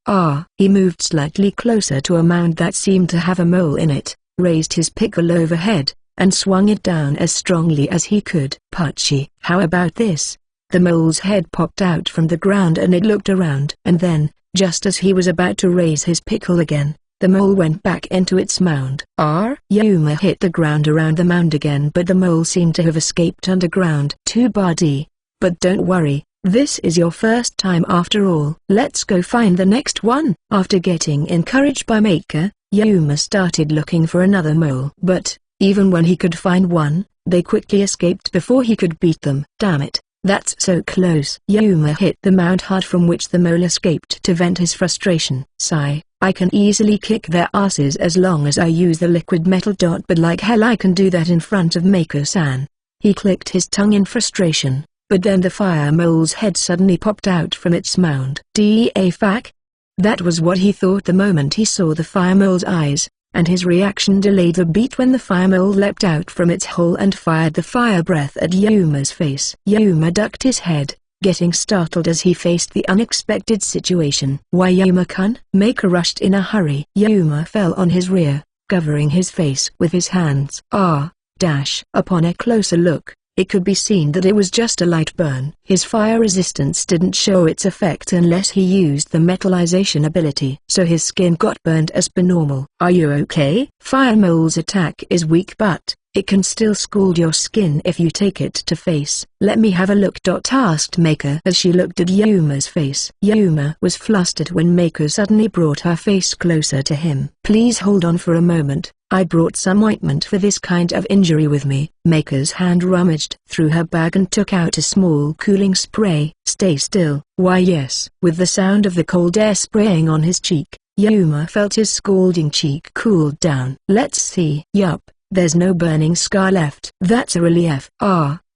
He moved slightly closer to a mound that seemed to have a mole in it, raised his pickle overhead, and swung it down as strongly as he could. Pucci. How about this? The mole's head popped out from the ground and it looked around. And then, just as he was about to raise his pickle again, the mole went back into its mound. Yuma hit the ground around the mound again, but the mole seemed to have escaped underground. Too bad. But don't worry, this is your first time after all. Let's go find the next one. After getting encouraged by Maker, Yuma started looking for another mole. But, even when he could find one, they quickly escaped before he could beat them. Damn it, that's so close. Yuma hit the mound hard from which the mole escaped to vent his frustration. Sigh, I can easily kick their asses as long as I use the liquid metal. But like hell I can do that in front of Mako-san. He clicked his tongue in frustration, but then the fire mole's head suddenly popped out from its mound. Fuck? That was what he thought the moment he saw the fire mole's eyes, and his reaction delayed a beat when the fire mole leapt out from its hole and fired the fire breath at Yuma's face. Yuma ducked his head, getting startled as he faced the unexpected situation. Why Yuma-kun? Mako rushed in a hurry. Yuma fell on his rear, covering his face with his hands. Upon a closer look, it could be seen that it was just a light burn. His fire resistance didn't show its effect unless he used the metallization ability, so his skin got burned as per normal. Are you okay? Fire mole's attack is weak, but it can still scald your skin if you take it to face. Let me have a look. Asked Mako as she looked at Yuma's face. Yuma was flustered when Mako suddenly brought her face closer to him. Please hold on for a moment. I brought some ointment for this kind of injury with me. Mako's hand rummaged through her bag and took out a small cooling spray. Stay still. Why yes. With the sound of the cold air spraying on his cheek, Yuma felt his scalding cheek cooled down. Let's see. Yup, there's no burning scar left. That's a relief.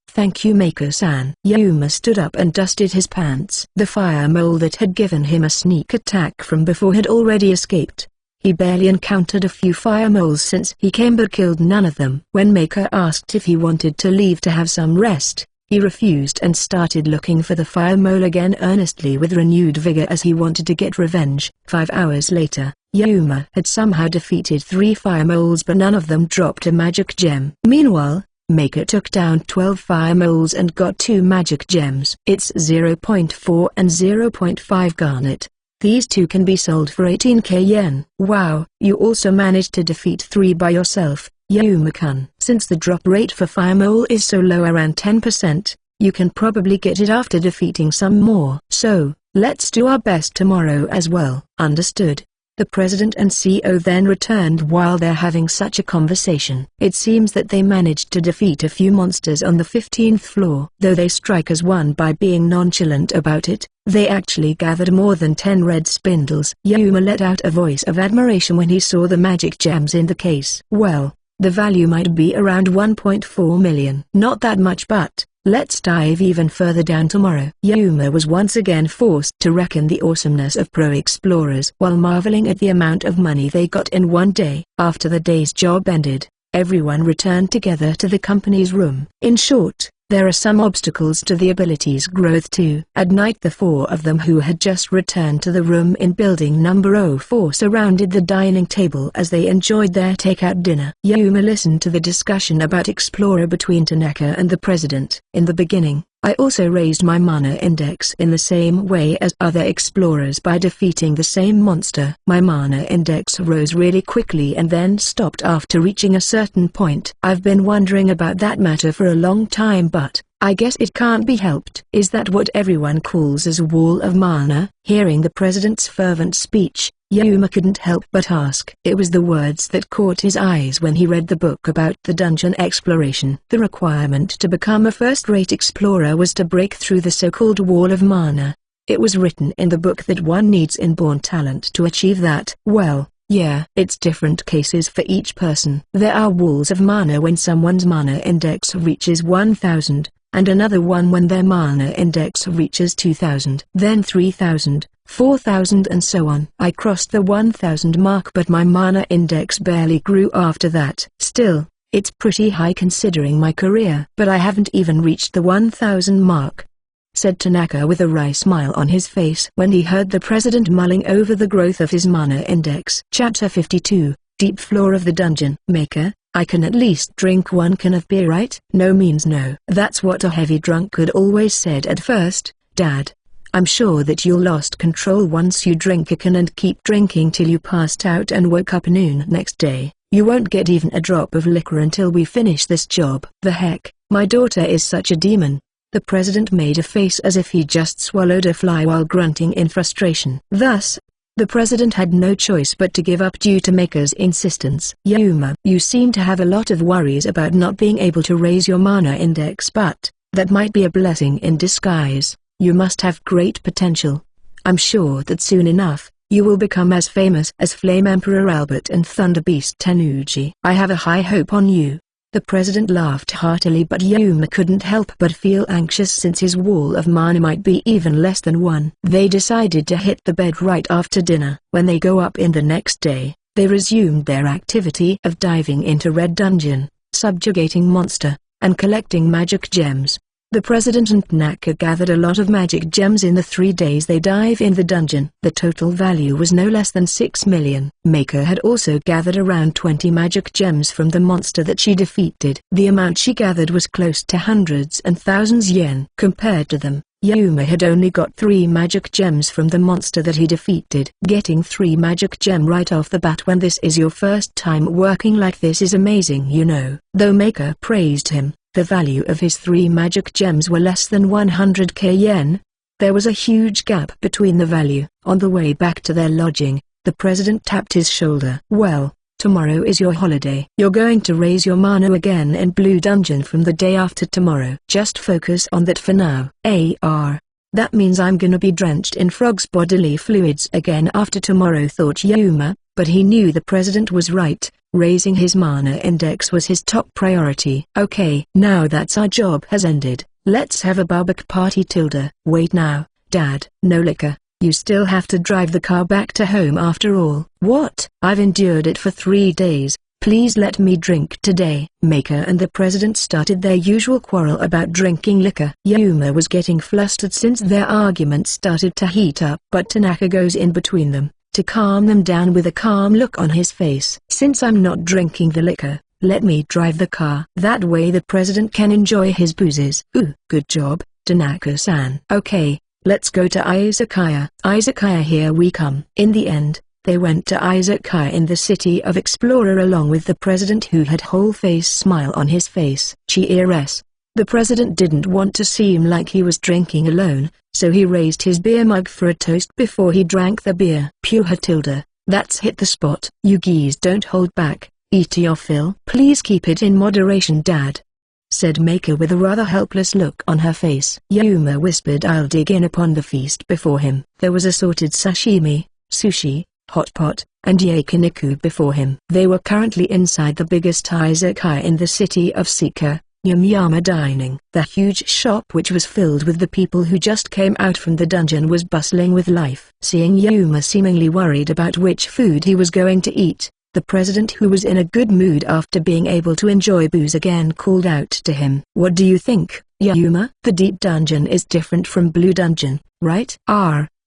Thank you Mako-san. Yuma stood up and dusted his pants. The fire mole that had given him a sneak attack from before had already escaped. He barely encountered a few fire moles since he came but killed none of them. When Mako asked if he wanted to leave to have some rest, he refused and started looking for the fire mole again earnestly with renewed vigor as he wanted to get revenge. 5 hours later, Yuma had somehow defeated 3 fire moles but none of them dropped a magic gem. Meanwhile, Mako took down 12 fire moles and got 2 magic gems. It's 0.4 and 0.5 garnet. These 2 can be sold for 18k yen. Wow, you also managed to defeat 3 by yourself, Yuma-kun. Since the drop rate for fire mole is so low, around 10%, you can probably get it after defeating some more. So, let's do our best tomorrow as well. Understood. The president and CEO then returned while they're having such a conversation. It seems that they managed to defeat a few monsters on the 15th floor. Though they strike as one by being nonchalant about it, they actually gathered more than 10 red spindles. Yuma let out a voice of admiration when he saw the magic gems in the case. Well, the value might be around 1.4 million. Not that much, but let's dive even further down tomorrow. Yuma was once again forced to reckon the awesomeness of pro explorers while marveling at the amount of money they got in one day. After the day's job ended, everyone returned together to the company's room. In short, there are some obstacles to the ability's growth too. At night the 4 of them who had just returned to the room in building number 04 surrounded the dining table as they enjoyed their takeout dinner. Yuma listened to the discussion about Explorer between Tanaka and the president. In the beginning, I also raised my mana index in the same way as other explorers by defeating the same monster. My mana index rose really quickly and then stopped after reaching a certain point. I've been wondering about that matter for a long time, but I guess it can't be helped. Is that what everyone calls as a wall of mana? Hearing the president's fervent speech, Yuma couldn't help but ask. It was the words that caught his eyes when he read the book about the dungeon exploration. The requirement to become a first-rate explorer was to break through the so-called wall of mana. It was written in the book that one needs inborn talent to achieve that. Well, yeah, it's different cases for each person. There are walls of mana when someone's mana index reaches 1000, and another one when their mana index reaches 2000, then 3000. 4,000 and so on. I crossed the 1,000 mark but my mana index barely grew after that. Still, it's pretty high considering my career. But I haven't even reached the 1,000 mark, said Tanaka with a wry smile on his face when he heard the president mulling over the growth of his mana index. Chapter 52, Deep Floor of the Dungeon. Maker, I can at least drink 1 can of beer, right? No means no. That's what a heavy drunkard always said at first, Dad. I'm sure that you lost control once you drink a can and keep drinking till you passed out and woke up noon next day. You won't get even a drop of liquor until we finish this job. The heck, my daughter is such a demon. The president made a face as if he just swallowed a fly while grunting in frustration. Thus, the president had no choice but to give up due to Mako's insistence. Yuma, you seem to have a lot of worries about not being able to raise your mana index, but that might be a blessing in disguise. You must have great potential. I'm sure that soon enough, you will become as famous as Flame Emperor Albert and Thunder Beast Tenuji. I have a high hope on you." The president laughed heartily, but Yuma couldn't help but feel anxious since his wall of mana might be even less than 1. They decided to hit the bed right after dinner. When they go up in the next day, they resumed their activity of diving into Red Dungeon, subjugating monster, and collecting magic gems. The president and Tanaka gathered a lot of magic gems in the 3 days they dive in the dungeon. The total value was no less than 6 million. Maker had also gathered around 20 magic gems from the monster that she defeated. The amount she gathered was close to hundreds and thousands yen. Compared to them, Yuma had only got 3 magic gems from the monster that he defeated. Getting 3 magic gem right off the bat when this is your first time working like this is amazing, you know. Though Maker praised him, the value of his 3 magic gems were less than 100k yen. There was a huge gap between the value. On the way back to their lodging, the president tapped his shoulder. "Well, tomorrow is your holiday. You're going to raise your mana again in Blue Dungeon from the day after tomorrow. Just focus on that for now." That means I'm gonna be drenched in Frog's bodily fluids again after tomorrow, thought Yuma, but he knew the president was right. Raising his mana index was his top priority. "Okay, now that's our job has ended, let's have a barbecue party." "Wait now, Dad." "No liquor, you still have to drive the car back to home after all." "What? I've endured it for 3 days, please let me drink today." Maker and the president started their usual quarrel about drinking liquor. Yuma was getting flustered since their argument started to heat up, but Tanaka goes in between them, to calm them down with a calm look on his face. "Since I'm not drinking the liquor, let me drive the car. That way the president can enjoy his boozes." "Ooh, good job, Tanaka-san." "Okay, let's go to Izakaya." "Izakaya, here we come." In the end, they went to Izakaya in the city of Explorer along with the president, who had whole face smile on his face. Cheers. The president didn't want to seem like he was drinking alone, so he raised his beer mug for a toast before he drank the beer. "Pure. That's hit the spot." "You geese don't hold back, eat your fill." "Please keep it in moderation, Dad," said Maker with a rather helpless look on her face. Yuma whispered, "I'll dig in upon the feast before him." There was assorted sashimi, sushi, hot pot, and yakiniku before him. They were currently inside the biggest izakaya in the city of Sika, Yama Dining. The huge shop, which was filled with the people who just came out from the dungeon, was bustling with life. Seeing Yuma seemingly worried about which food he was going to eat, the president, who was in a good mood after being able to enjoy booze again, called out to him. "What do you think, Yuma? The Deep Dungeon is different from Blue Dungeon, right?"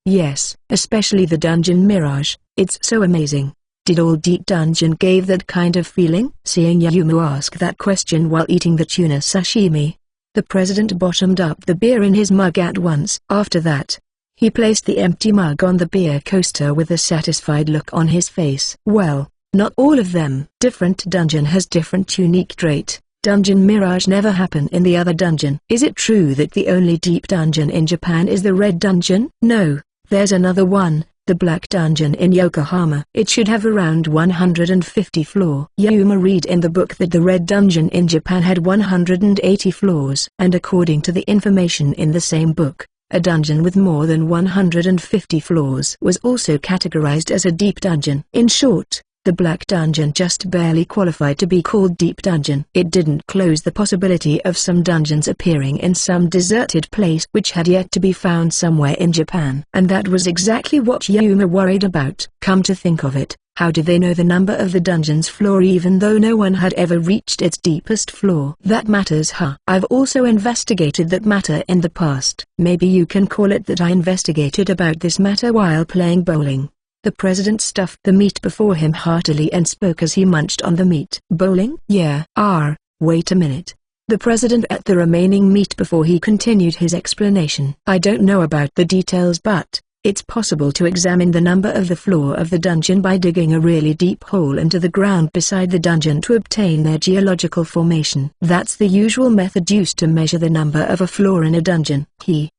Yes, especially the Dungeon Mirage. It's so amazing." "Did all Deep Dungeon gave that kind of feeling?" Seeing Yuma ask that question while eating the tuna sashimi, the president bottomed up the beer in his mug at once. After that, he placed the empty mug on the beer coaster with a satisfied look on his face. "Well, not all of them. Different dungeon has different unique trait. Dungeon Mirage never happened in the other dungeon." "Is it true that the only Deep Dungeon in Japan is the Red Dungeon?" "No, there's another one, the Black Dungeon in Yokohama. It should have around 150 floors. Yuma read in the book that the Red Dungeon in Japan had 180 floors. And according to the information in the same book, a dungeon with more than 150 floors was also categorized as a Deep Dungeon. In short, the Black Dungeon just barely qualified to be called Deep Dungeon. It didn't close the possibility of some dungeons appearing in some deserted place which had yet to be found somewhere in Japan. And that was exactly what Yuma worried about. Come to think of it, how did they know the number of the dungeon's floor even though no one had ever reached its deepest floor? That matters, huh? I've also investigated that matter in the past. Maybe you can call it that I investigated about this matter while playing bowling. The president stuffed the meat before him heartily and spoke as he munched on the meat. "Bowling? Yeah. Wait a minute." The president ate the remaining meat before he continued his explanation. "I don't know about the details, but it's possible to examine the number of the floor of the dungeon by digging a really deep hole into the ground beside the dungeon to obtain their geological formation. That's the usual method used to measure the number of a floor in a dungeon."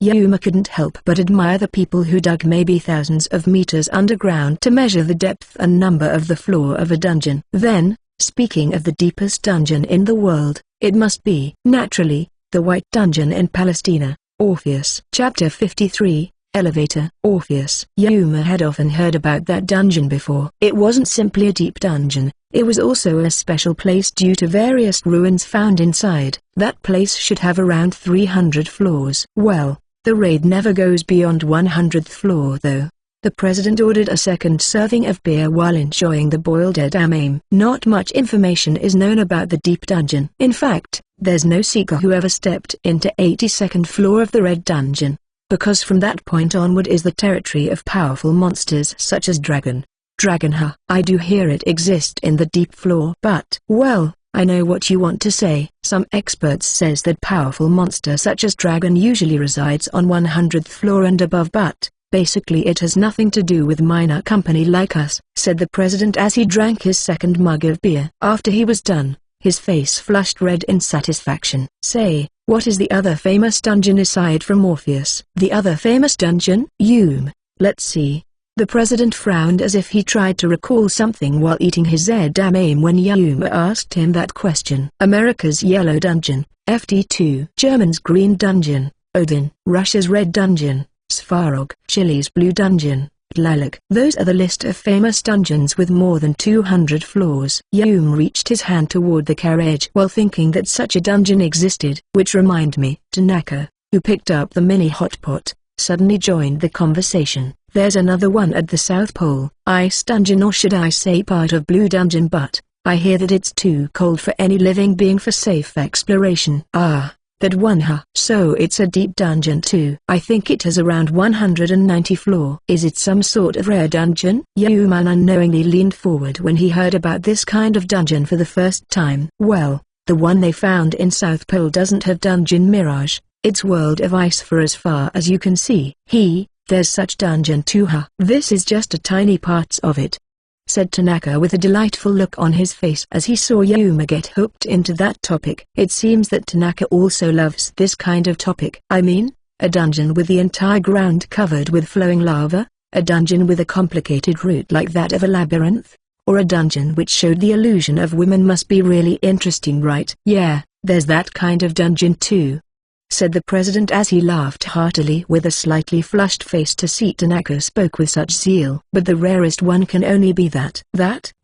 Yuma couldn't help but admire the people who dug maybe thousands of meters underground to measure the depth and number of the floor of a dungeon. Then, speaking of the deepest dungeon in the world, it must be, naturally, the White Dungeon in Palestina, Orpheus. Chapter 53, Elevator. Orpheus. Yuma had often heard about that dungeon before. It wasn't simply a deep dungeon, it was also a special place due to various ruins found inside. That place should have around 300 floors. Well, the raid never goes beyond 100th floor though. The president ordered a second serving of beer while enjoying the boiled edamame. Not much information is known about the deep dungeon. In fact, there's no seeker who ever stepped into 82nd floor of the red dungeon, because from that point onward is the territory of powerful monsters such as Dragon. I do hear it exists in the deep floor. But, well, I know what you want to say. Some experts says that powerful monster such as Dragon usually resides on 100th floor and above, but basically it has nothing to do with minor company like us, said the president as he drank his second mug of beer. After he was done, his face flushed red in satisfaction. Say, what is the other famous dungeon aside from Orpheus? The other famous dungeon? Let's see. The president frowned as if he tried to recall something while eating his edamame when Yuma asked him that question. America's Yellow Dungeon, FD2. German's Green Dungeon, Odin. Russia's Red Dungeon, Svarog. Chile's Blue Dungeon, Tlaloc. Those are the list of famous dungeons with more than 200 floors. Yuma reached his hand toward the carriage while thinking that such a dungeon existed. Which remind me, Tanaka, who picked up the mini hotpot, suddenly joined the conversation. There's another one at the South Pole. Ice Dungeon, or should I say part of Blue Dungeon, but I hear that it's too cold for any living being for safe exploration. Ah, that one, huh? So it's a deep dungeon too. I think it has around 190 floor. Is it some sort of rare dungeon? Yuma unknowingly leaned forward when he heard about this kind of dungeon for the first time. Well, the one they found in South Pole doesn't have Dungeon Mirage. It's World of Ice for as far as you can see. There's such dungeon too, huh? This is just a tiny parts of it, said Tanaka with a delightful look on his face as he saw Yuma get hooked into that topic. It seems that Tanaka also loves this kind of topic. I mean, a dungeon with the entire ground covered with flowing lava, a dungeon with a complicated route like that of a labyrinth, or a dungeon which showed the illusion of women must be really interesting, right? Yeah, there's that kind of dungeon too, said the president as he laughed heartily with a slightly flushed face to see Tanaka spoke with such zeal. But the rarest one can only be that.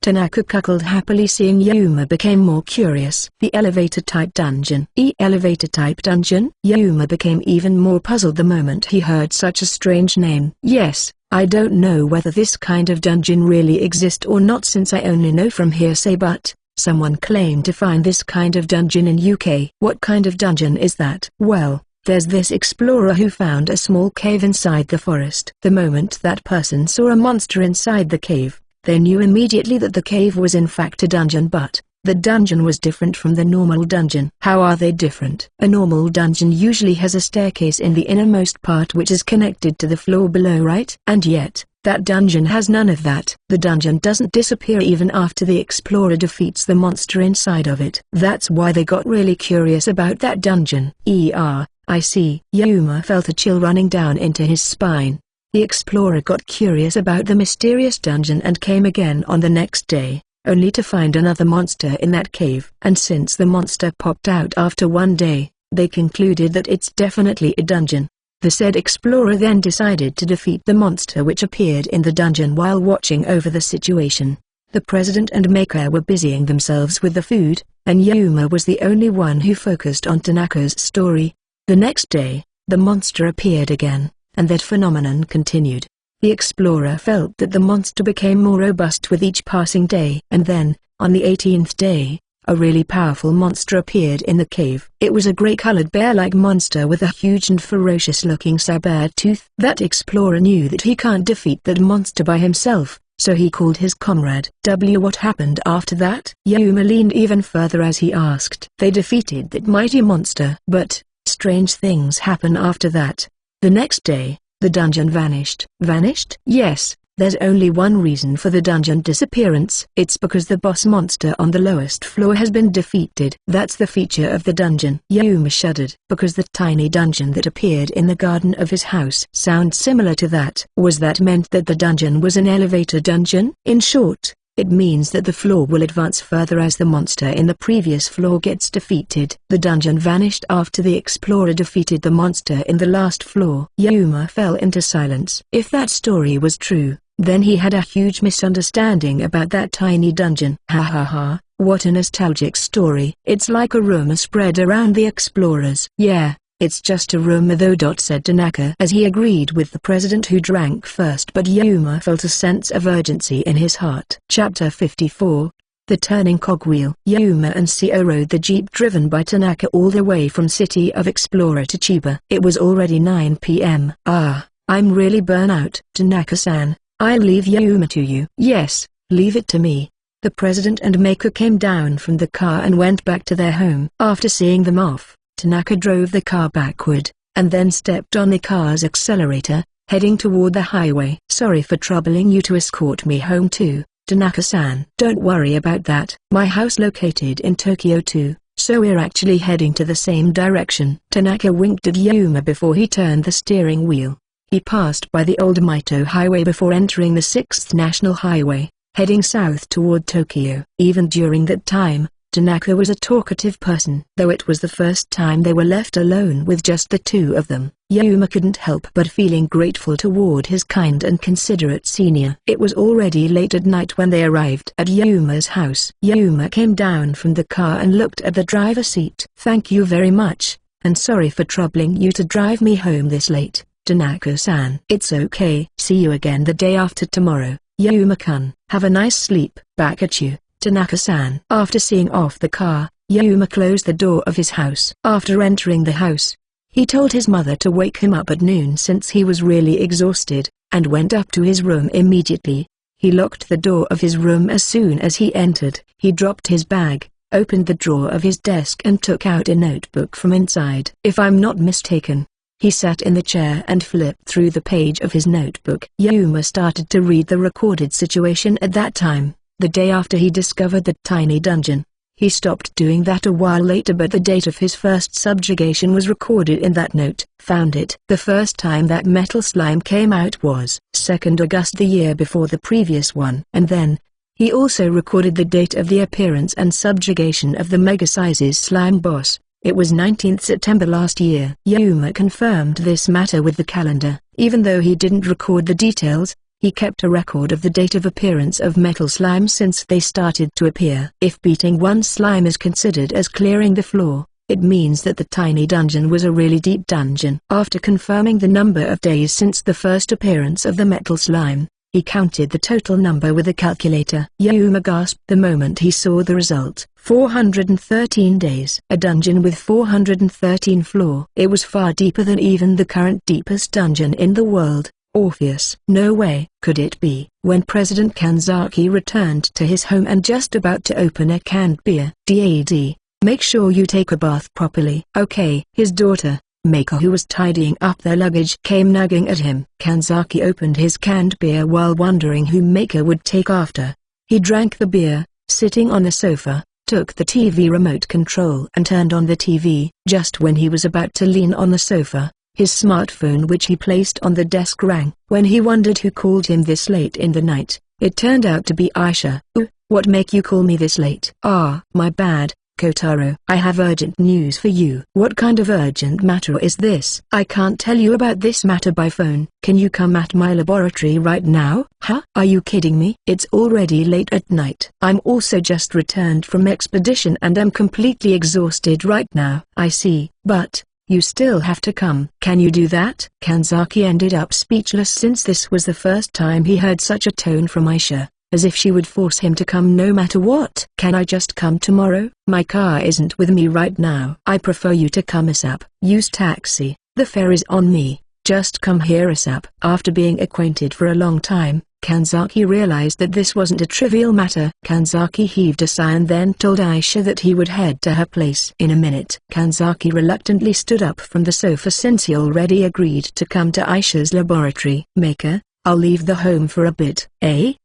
Tanaka chuckled happily, seeing Yuma became more curious. The elevator-type dungeon. Elevator-type dungeon? Yuma became even more puzzled the moment he heard such a strange name. Yes, I don't know whether this kind of dungeon really exists or not, since I only know from hearsay, but someone claimed to find this kind of dungeon in UK. What kind of dungeon is that? Well, there's this explorer who found a small cave inside the forest. The moment that person saw a monster inside the cave, they knew immediately that the cave was in fact a dungeon, but the dungeon was different from the normal dungeon. How are they different? A normal dungeon usually has a staircase in the innermost part which is connected to the floor below, right? And yet, that dungeon has none of that. The dungeon doesn't disappear even after the explorer defeats the monster inside of it. That's why they got really curious about that dungeon. I see. Yuma felt a chill running down into his spine. The explorer got curious about the mysterious dungeon and came again on the next day, only to find another monster in that cave. And since the monster popped out after one day, they concluded that it's definitely a dungeon. The said explorer then decided to defeat the monster which appeared in the dungeon while watching over the situation. The president and Maker were busying themselves with the food, and Yuma was the only one who focused on Tanaka's story. The next day, the monster appeared again, and that phenomenon continued. The explorer felt that the monster became more robust with each passing day. And then, on the 18th day, a really powerful monster appeared in the cave. It was a grey-colored bear-like monster with a huge and ferocious-looking saber tooth. That explorer knew that he can't defeat that monster by himself, so he called his comrade. What happened after that? Yuma leaned even further as he asked. They defeated that mighty monster. But strange things happen after that. The next day, the dungeon vanished. Vanished? Yes. There's only one reason for the dungeon disappearance. It's because the boss monster on the lowest floor has been defeated. That's the feature of the dungeon. Yuma shuddered, because the tiny dungeon that appeared in the garden of his house sounds similar to that. Was that meant that the dungeon was an elevator dungeon? In short, It means that the floor will advance further as the monster in the previous floor gets defeated. The dungeon vanished after the explorer defeated the monster in the last floor. Yuma fell into silence. If that story was true, then he had a huge misunderstanding about that tiny dungeon. Ha ha ha, what a nostalgic story. It's like a rumor spread around the explorers. Yeah, it's just a rumor though, said Tanaka as he agreed with the president who drank first, but Yuma felt a sense of urgency in his heart. Chapter 54. The Turning Cogwheel. Yuma and Seo rode the jeep driven by Tanaka all the way from City of Explorer to Chiba. It was already 9 p.m. I'm really burnt out. Tanaka-san, I'll leave Yuma to you. Yes, leave it to me. The president and Maker came down from the car and went back to their home. After seeing them off, Tanaka drove the car backward, and then stepped on the car's accelerator, heading toward the highway. Sorry for troubling you to escort me home too, Tanaka-san. Don't worry about that. My house located in Tokyo too, so we're actually heading to the same direction. Tanaka winked at Yuma before he turned the steering wheel. He passed by the old Mito Highway before entering the 6th National Highway, heading south toward Tokyo. Even during that time, Tanaka was a talkative person. Though it was the first time they were left alone with just the two of them, Yuma couldn't help but feeling grateful toward his kind and considerate senior. It was already late at night when they arrived at Yuma's house. Yuma came down from the car and looked at the driver's seat. Thank you very much, and sorry for troubling you to drive me home this late, Tanaka-san. It's okay. See you again the day after tomorrow, Yuma-kun. Have a nice sleep. Back at you, Tanaka-san. After seeing off the car, Yuma closed the door of his house. After entering the house, he told his mother to wake him up at noon since he was really exhausted, and went up to his room immediately. He locked the door of his room as soon as he entered. He dropped his bag, opened the drawer of his desk and took out a notebook from inside. If I'm not mistaken, he sat in the chair and flipped through the page of his notebook. Yuma started to read the recorded situation at that time, the day after he discovered the tiny dungeon. He stopped doing that a while later, but the date of his first subjugation was recorded in that note. Found it. The first time that metal slime came out was 2nd August the year before the previous one. And then, he also recorded the date of the appearance and subjugation of the mega-sizes slime boss. It was 19th September last year. Yuma confirmed this matter with the calendar. Even though he didn't record the details, he kept a record of the date of appearance of metal slime since they started to appear. If beating one slime is considered as clearing the floor, it means that the tiny dungeon was a really deep dungeon. After confirming the number of days since the first appearance of the metal slime, he counted the total number with a calculator. Yuma gasped the moment he saw the result. 413 days. A dungeon with 413 floor. It was far deeper than even the current deepest dungeon in the world. Orpheus. No way could it be. When President Kanzaki returned to his home and just about to open a canned beer. Dad, make sure you take a bath properly. Okay. His daughter, Maker, who was tidying up their luggage, came nagging at him. Kanzaki opened his canned beer while wondering who Maker would take after. He drank the beer, sitting on the sofa, took the TV remote control and turned on the TV. Just when he was about to lean on the sofa, his smartphone which he placed on the desk rang. When he wondered who called him this late in the night, it turned out to be Aisha. What make you call me this late? My bad, Kotaro. I have urgent news for you. What kind of urgent matter is this? I can't tell you about this matter by phone. Can you come at my laboratory right now? Huh? Are you kidding me? It's already late at night. I'm also just returned from expedition and am completely exhausted right now. I see, but you still have to come. Can you do that? Kanzaki ended up speechless since this was the first time he heard such a tone from Aisha, as if she would force him to come no matter what. Can I just come tomorrow? My car isn't with me right now. I prefer you to come ASAP. Use taxi. The fare is on me. Just come here ASAP. After being acquainted for a long time, Kanzaki realized that this wasn't a trivial matter. Kanzaki heaved a sigh and then told Aisha that he would head to her place in a minute. Kanzaki reluctantly stood up from the sofa since he already agreed to come to Aisha's laboratory. Maker, I'll leave the home for a bit.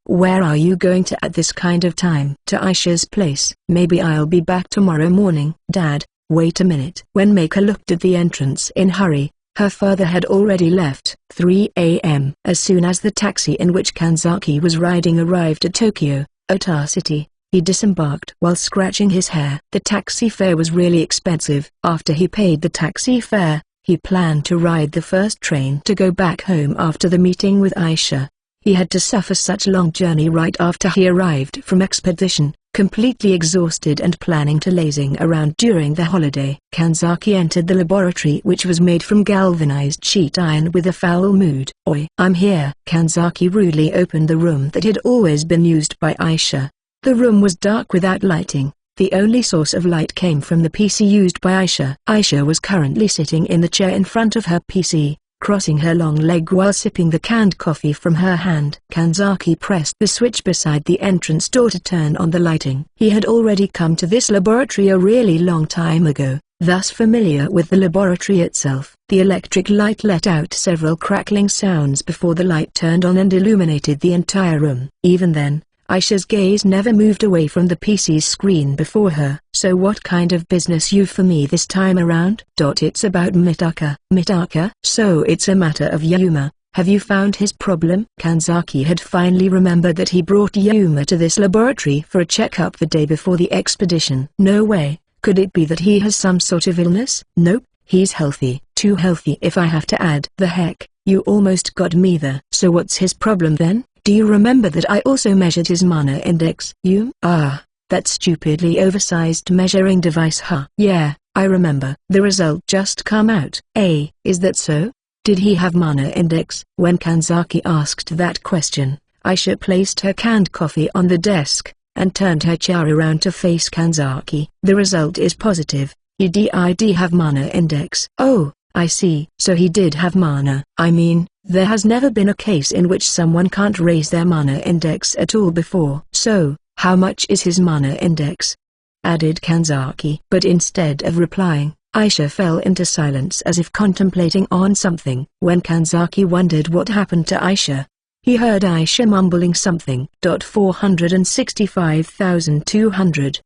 Where are you going to at this kind of time? To Aisha's place. Maybe I'll be back tomorrow morning. Dad, wait a minute. When Maker looked at the entrance in hurry, her father had already left. 3 a.m. As soon as the taxi in which Kanzaki was riding arrived at Tokyo, Ota City. He disembarked while scratching his hair. The taxi fare was really expensive. After he paid the taxi fare, he planned to ride the first train to go back home after the meeting with Aisha. He had to suffer such a long journey right after he arrived from expedition, completely exhausted and planning to lazing around during the holiday. Kanzaki entered the laboratory, which was made from galvanized sheet iron, with a foul mood. "Oi, I'm here." Kanzaki rudely opened the room that had always been used by Aisha. The room was dark without lighting. The only source of light came from the PC used by Aisha. Aisha was currently sitting in the chair in front of her PC, crossing her long leg while sipping the canned coffee from her hand. Kanzaki pressed the switch beside the entrance door to turn on the lighting. He had already come to this laboratory a really long time ago, thus familiar with the laboratory itself. The electric light let out several crackling sounds before the light turned on and illuminated the entire room. Even then, Aisha's gaze never moved away from the PC's screen before her. "So what kind of business you for me this time around?" "It's about Mitaka." "Mitaka? So it's a matter of Yuma. Have you found his problem?" Kanzaki had finally remembered that he brought Yuma to this laboratory for a checkup the day before the expedition. "No way. Could it be that he has some sort of illness?" "Nope, he's healthy. Too healthy if I have to add." "The heck, you almost got me there." "So what's his problem then? Do you remember that I also measured his mana index?" That stupidly oversized measuring device, huh?" "Yeah, I remember. The result just come out." Is that so? Did he have mana index?" When Kanzaki asked that question, Aisha placed her canned coffee on the desk, and turned her chair around to face Kanzaki. "The result is positive. He did have mana index." "Oh, I see. So he did have mana. I mean, there has never been a case in which someone can't raise their mana index at all before." "So, how much is his mana index?" added Kanzaki. But instead of replying, Aisha fell into silence as if contemplating on something. When Kanzaki wondered what happened to Aisha, he heard Aisha mumbling something. 465,200.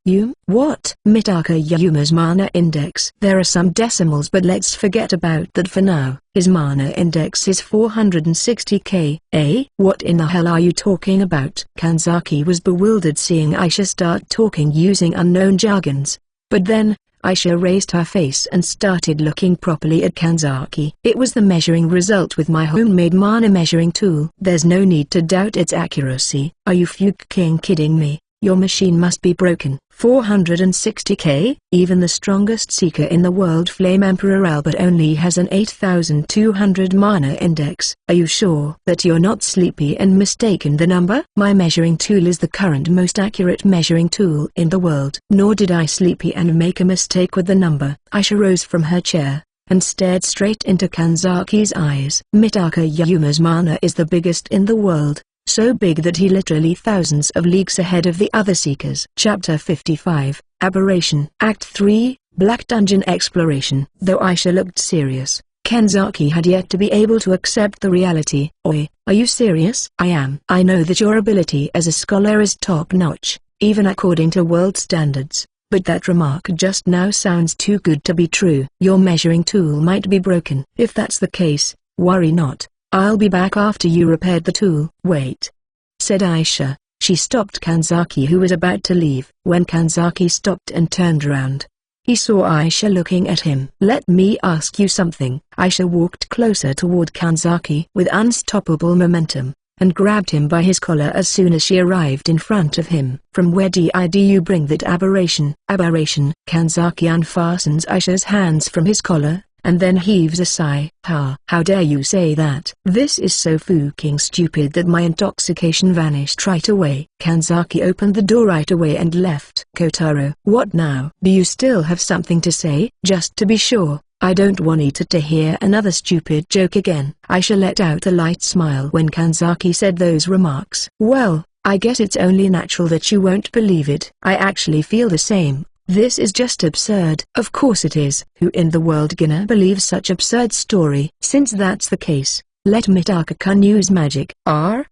What? Mitaka Yuma's mana index. There are some decimals, but let's forget about that for now. His mana index is 460k. What in the hell are you talking about? Kanzaki was bewildered seeing Aisha start talking using unknown jargons. But then, Aisha raised her face and started looking properly at Kanzaki. "It was the measuring result with my homemade mana measuring tool. There's no need to doubt its accuracy." "Are you fucking kidding me? Your machine must be broken." 460k? Even the strongest seeker in the world, Flame Emperor Albert, only has an 8,200 mana index. "Are you sure that you're not sleepy and mistaken the number?" "My measuring tool is the current most accurate measuring tool in the world." "Nor did I sleepy and make a mistake with the number." Aisha rose from her chair, and stared straight into Kanzaki's eyes. "Mitaka Yuma's mana is the biggest in the world. So big that he literally thousands of leagues ahead of the other seekers." Chapter 55, Aberration. Act 3, Black Dungeon Exploration. Though Aisha looked serious, Kanzaki had yet to be able to accept the reality. "Oi, are you serious?" "I am. I know that your ability as a scholar is top-notch, even according to world standards, but that remark just now sounds too good to be true. Your measuring tool might be broken." "If that's the case, worry not. I'll be back after you repaired the tool." "Wait," said Aisha. She stopped Kanzaki, who was about to leave. When Kanzaki stopped and turned around, he saw Aisha looking at him. "Let me ask you something." Aisha walked closer toward Kanzaki with unstoppable momentum, and grabbed him by his collar as soon as she arrived in front of him. "From where did you bring that aberration?" "Aberration?" Kanzaki unfastens Aisha's hands from his collar, and then heaves a sigh. How dare you say that? This is so fucking stupid that my intoxication vanished right away." Kanzaki opened the door right away and left. "Kotaro." "What now? Do you still have something to say?" "Just to be sure, I don't want Ita to hear another stupid joke again." Aisha let out a light smile when Kanzaki said those remarks. "Well, I guess it's only natural that you won't believe it. I actually feel the same. This is just absurd." "Of course it is. Who in the world gonna believe such absurd story?" "Since that's the case, let Mitaka-kun use magic."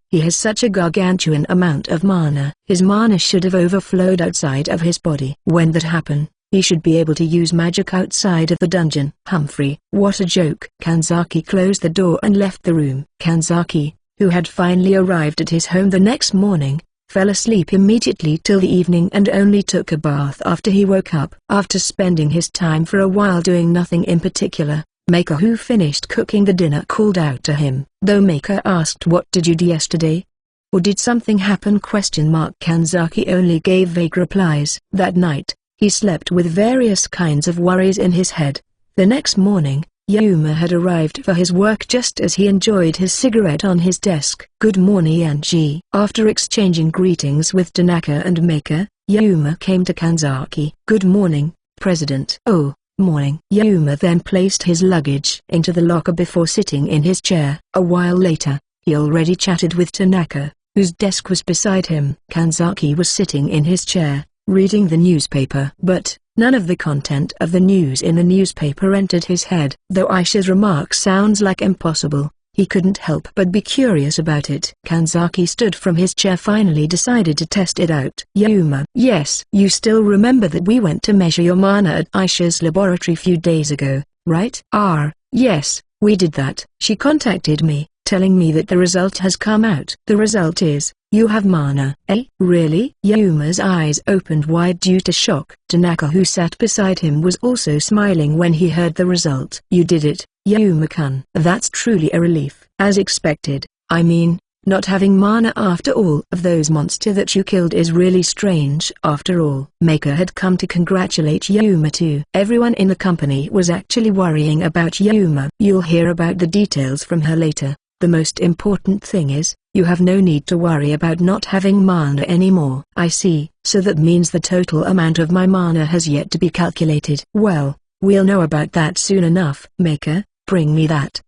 He has such a gargantuan amount of mana. His mana should have overflowed outside of his body. When that happen, he should be able to use magic outside of the dungeon. Humphrey, what a joke. Kanzaki closed the door and left the room. Kanzaki, who had finally arrived at his home the next morning, fell asleep immediately till the evening and only took a bath after he woke up. After spending his time for a while doing nothing in particular, Maker, who finished cooking the dinner, called out to him. Though Maker asked, "What did you do yesterday? Or did something happen?" Kanzaki only gave vague replies. That night, he slept with various kinds of worries in his head. The next morning, Yuma had arrived for his work just as he enjoyed his cigarette on his desk. "Good morning, Anji." After exchanging greetings with Tanaka and Maker, Yuma came to Kanzaki. "Good morning, President." "Oh, morning." Yuma then placed his luggage into the locker before sitting in his chair. A while later, he already chatted with Tanaka, whose desk was beside him. Kanzaki was sitting in his chair, reading the newspaper. But none of the content of the news in the newspaper entered his head. Though Aisha's remark sounds like impossible, he couldn't help but be curious about it. Kanzaki stood from his chair, finally decided to test it out. "Yuma." "Yes." "You still remember that we went to measure your mana at Aisha's laboratory few days ago, right?" Yes, we did that. She contacted me, telling me that the result has come out." "The result is, you have mana." "Eh? Really?" Yuma's eyes opened wide due to shock. Tanaka, who sat beside him, was also smiling when he heard the result. "You did it, Yuma-kun." "That's truly a relief." "As expected. I mean, not having mana after all of those monsters that you killed is really strange." After all, Maker had come to congratulate Yuma too. Everyone in the company was actually worrying about Yuma. "You'll hear about the details from her later. The most important thing is, you have no need to worry about not having mana anymore." "I see. So that means the total amount of my mana has yet to be calculated." "Well, we'll know about that soon enough." "Maker, bring me that."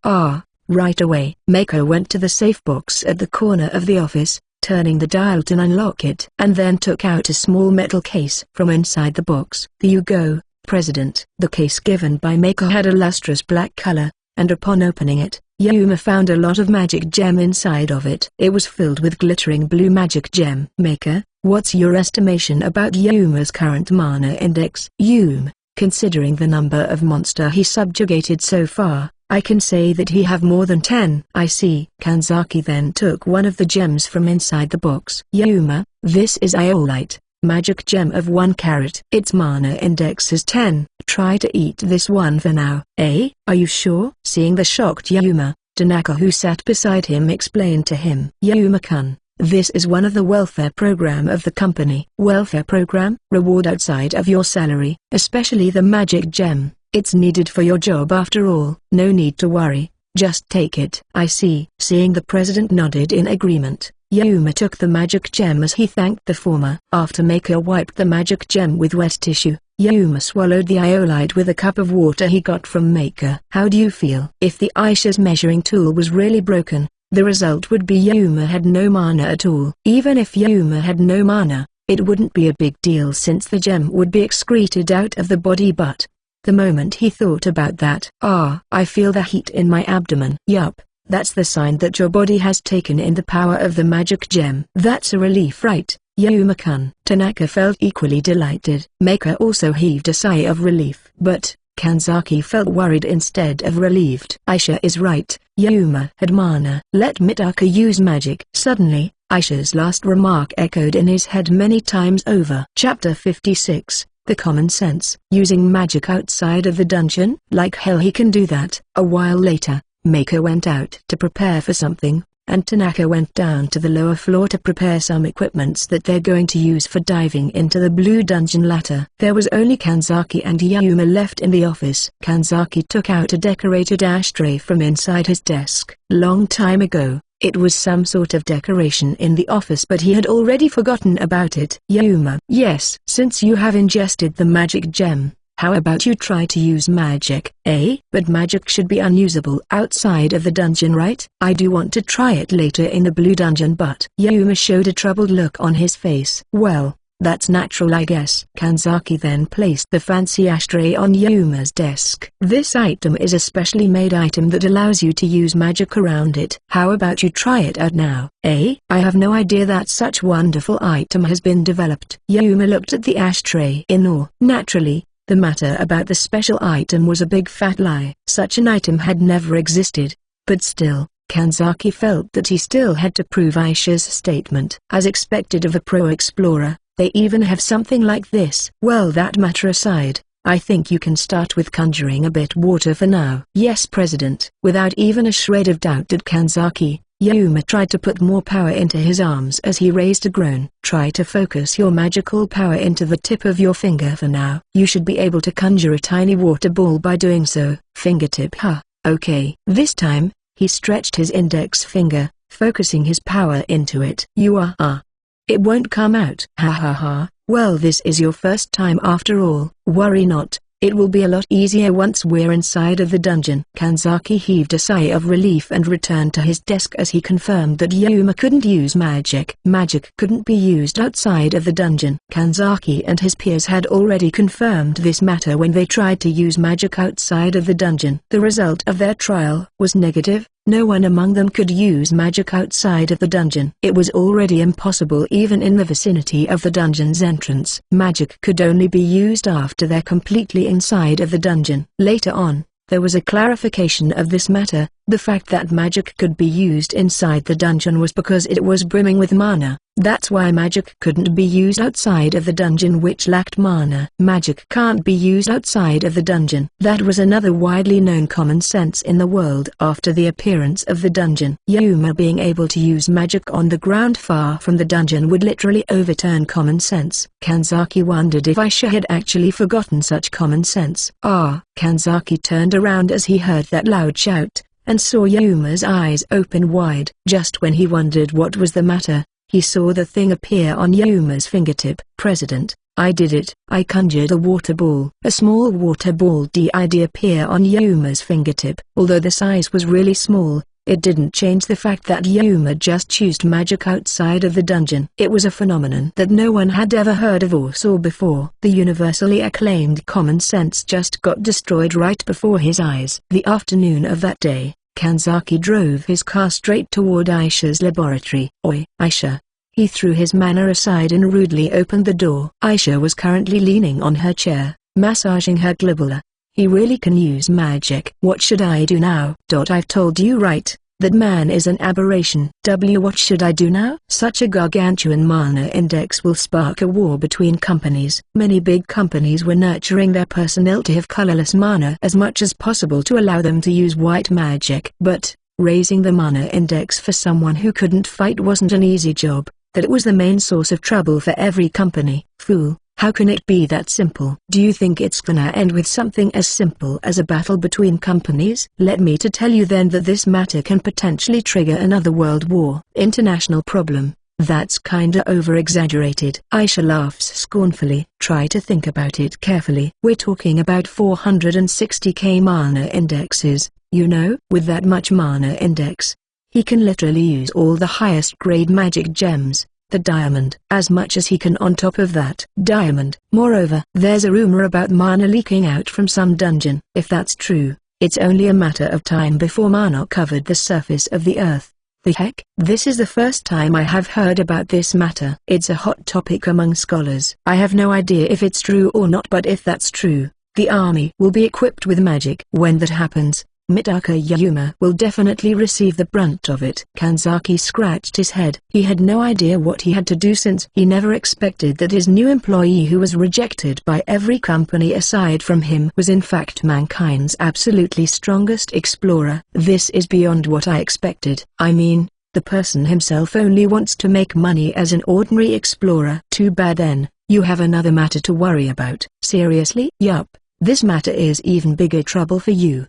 Right away." Maker went to the safe box at the corner of the office, turning the dial to unlock it, and then took out a small metal case from inside the box. "There you go, President." The case given by Maker had a lustrous black color, and upon opening it, Yuma found a lot of magic gem inside of it. It was filled with glittering blue magic gem. "Maker, what's your estimation about Yuma's current mana index?" "Yuma, considering the number of monster he subjugated so far, I can say that he have more than 10. "I see." Kanzaki then took one of the gems from inside the box. "Yuma, this is Iolite, magic gem of 1 carat. Its mana index is 10. Try to eat this one for now." "Eh? Are you sure?" Seeing the shocked Yuma, Tanaka, who sat beside him, explained to him. "Yuma-kun, this is one of the welfare program of the company." "Welfare program?" "Reward outside of your salary, especially the magic gem. It's needed for your job after all." "No need to worry, just take it." "I see." Seeing the president nodded in agreement, Yuma took the magic gem as he thanked the former. After Maker wiped the magic gem with wet tissue, Yuma swallowed the iolite with a cup of water he got from Maker. "How do you feel?" If the Aisha's measuring tool was really broken, the result would be Yuma had no mana at all. Even if Yuma had no mana, it wouldn't be a big deal since the gem would be excreted out of the body, but the moment he thought about that, I feel the heat in my abdomen." "Yup, that's the sign that your body has taken in the power of the magic gem." "That's a relief, right, Yuma-kun?" Tanaka felt equally delighted. Maker also heaved a sigh of relief. But Kanzaki felt worried instead of relieved. "Aisha is right, Yuma had mana. Let Mitaka use magic." Suddenly, Aisha's last remark echoed in his head many times over. Chapter 56. The common sense. Using magic outside of the dungeon? Like hell he can do that. A while later, Maker went out to prepare for something, and Tanaka went down to the lower floor to prepare some equipments that they're going to use for diving into the blue dungeon latter. There was only Kanzaki and Yuma left in the office. Kanzaki took out a decorated ashtray from inside his desk. Long time ago, it was some sort of decoration in the office, but he had already forgotten about it. "Yuma." "Yes." "Since you have ingested the magic gem, how about you try to use magic?" "Eh? But magic should be unusable outside of the dungeon, right?" "I do want to try it later in the blue dungeon, but..." Yuma showed a troubled look on his face. "Well, that's natural, I guess." Kanzaki then placed the fancy ashtray on Yuma's desk. "This item is a specially made item that allows you to use magic around it. How about you try it out now?" "Eh? I have no idea that such wonderful item has been developed." Yuma looked at the ashtray in awe. Naturally, the matter about the special item was a big fat lie. Such an item had never existed. But still, Kanzaki felt that he still had to prove Aisha's statement. As expected of a pro-explorer, they even have something like this. Well, that matter aside, I think you can start with conjuring a bit water for now. Yes, President. Without even a shred of doubt did Kanzaki, Yuma tried to put more power into his arms as he raised a groan. Try to focus your magical power into the tip of your finger for now. You should be able to conjure a tiny water ball by doing so. Fingertip. Okay. This time, he stretched his index finger, focusing his power into it. It won't come out. Well, this is your first time after all. Worry not. It will be a lot easier once we're inside of the dungeon. Kanzaki heaved a sigh of relief and returned to his desk as he confirmed that Yuma couldn't use magic. Magic couldn't be used outside of the dungeon. Kanzaki and his peers had already confirmed this matter when they tried to use magic outside of the dungeon. The result of their trial was negative. No one among them could use magic outside of the dungeon. It was already impossible even in the vicinity of the dungeon's entrance. Magic could only be used after they're completely inside of the dungeon. Later on, there was a clarification of this matter. The fact that magic could be used inside the dungeon was because it was brimming with mana. That's why magic couldn't be used outside of the dungeon, which lacked mana. Magic can't be used outside of the dungeon. That was another widely known common sense in the world after the appearance of the dungeon. Yuma being able to use magic on the ground far from the dungeon would literally overturn common sense. Kanzaki wondered if Aisha had actually forgotten such common sense. Kanzaki turned around as he heard that loud shout, and saw Yuma's eyes open wide. Just when he wondered what was the matter, he saw the thing appear on Yuma's fingertip. President, I did it. I conjured a water ball. A small water ball did appear on Yuma's fingertip. Although the size was really small, it didn't change the fact that Yuma just used magic outside of the dungeon. It was a phenomenon that no one had ever heard of or saw before. The universally acclaimed common sense just got destroyed right before his eyes. The afternoon of that day, Kanzaki drove his car straight toward Aisha's laboratory. Oi, Aisha. He threw his manner aside and rudely opened the door. Aisha was currently leaning on her chair, massaging her glabella. He really can use magic. What should I do now? I've told you right, that man is an aberration. What should I do now? Such a gargantuan mana index will spark a war between companies. Many big companies were nurturing their personnel to have colorless mana as much as possible to allow them to use white magic. But, raising the mana index for someone who couldn't fight wasn't an easy job. That was the main source of trouble for every company. Fool. How can it be that simple? Do you think it's gonna end with something as simple as a battle between companies? Let me to tell you then that this matter can potentially trigger another world war. International problem. That's kinda over-exaggerated. Aisha laughs scornfully. Try to think about it carefully. We're talking about 460k mana indexes, you know? With that much mana index, he can literally use all the highest grade magic gems. The diamond. As much as he can on top of that. Diamond. Moreover, there's a rumor about mana leaking out from some dungeon. If that's true, it's only a matter of time before mana covered the surface of the earth. The heck? This is the first time I have heard about this matter. It's a hot topic among scholars. I have no idea if it's true or not, but if that's true, the army will be equipped with magic. When that happens, Mitaka Yuma will definitely receive the brunt of it. Kanzaki scratched his head. He had no idea what he had to do since he never expected that his new employee who was rejected by every company aside from him was in fact mankind's absolutely strongest explorer. This is beyond what I expected. I mean, the person himself only wants to make money as an ordinary explorer. Too bad then, you have another matter to worry about. Seriously? Yup. This matter is even bigger trouble for you.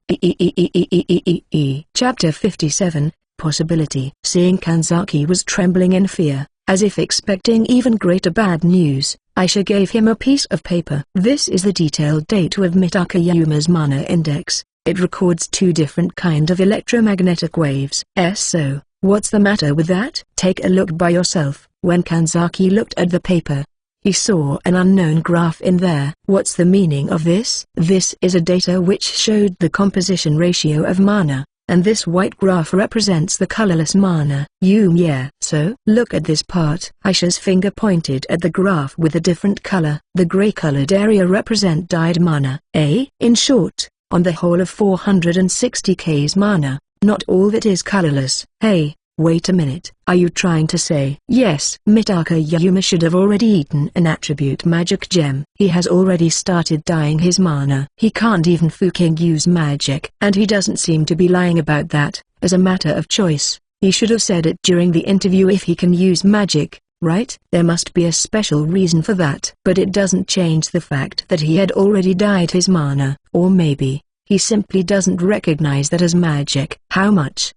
Chapter 57, Possibility. Seeing Kanzaki was trembling in fear, as if expecting even greater bad news, Aisha gave him a piece of paper. This is the detailed data of Mitaka Yuma's mana index. It records 2 different kind of electromagnetic waves. So, what's the matter with that? Take a look by yourself. When Kanzaki looked at the paper, he saw an unknown graph in there. What's the meaning of this? This is a data which showed the composition ratio of mana, and this white graph represents the colorless mana. Yeah. So, look at this part. Aisha's finger pointed at the graph with a different color. The gray-colored area represent dyed mana. In short, on the whole of 460k's mana, not all that is colorless. Hey, wait a minute. Are you trying to say? Yes. Mitaka Yuma should have already eaten an attribute magic gem. He has already started dyeing his mana. He can't even fucking use magic. And he doesn't seem to be lying about that. As a matter of choice, he should have said it during the interview if he can use magic, right? There must be a special reason for that. But it doesn't change the fact that he had already dyed his mana. Or maybe he simply doesn't recognize that as magic. How much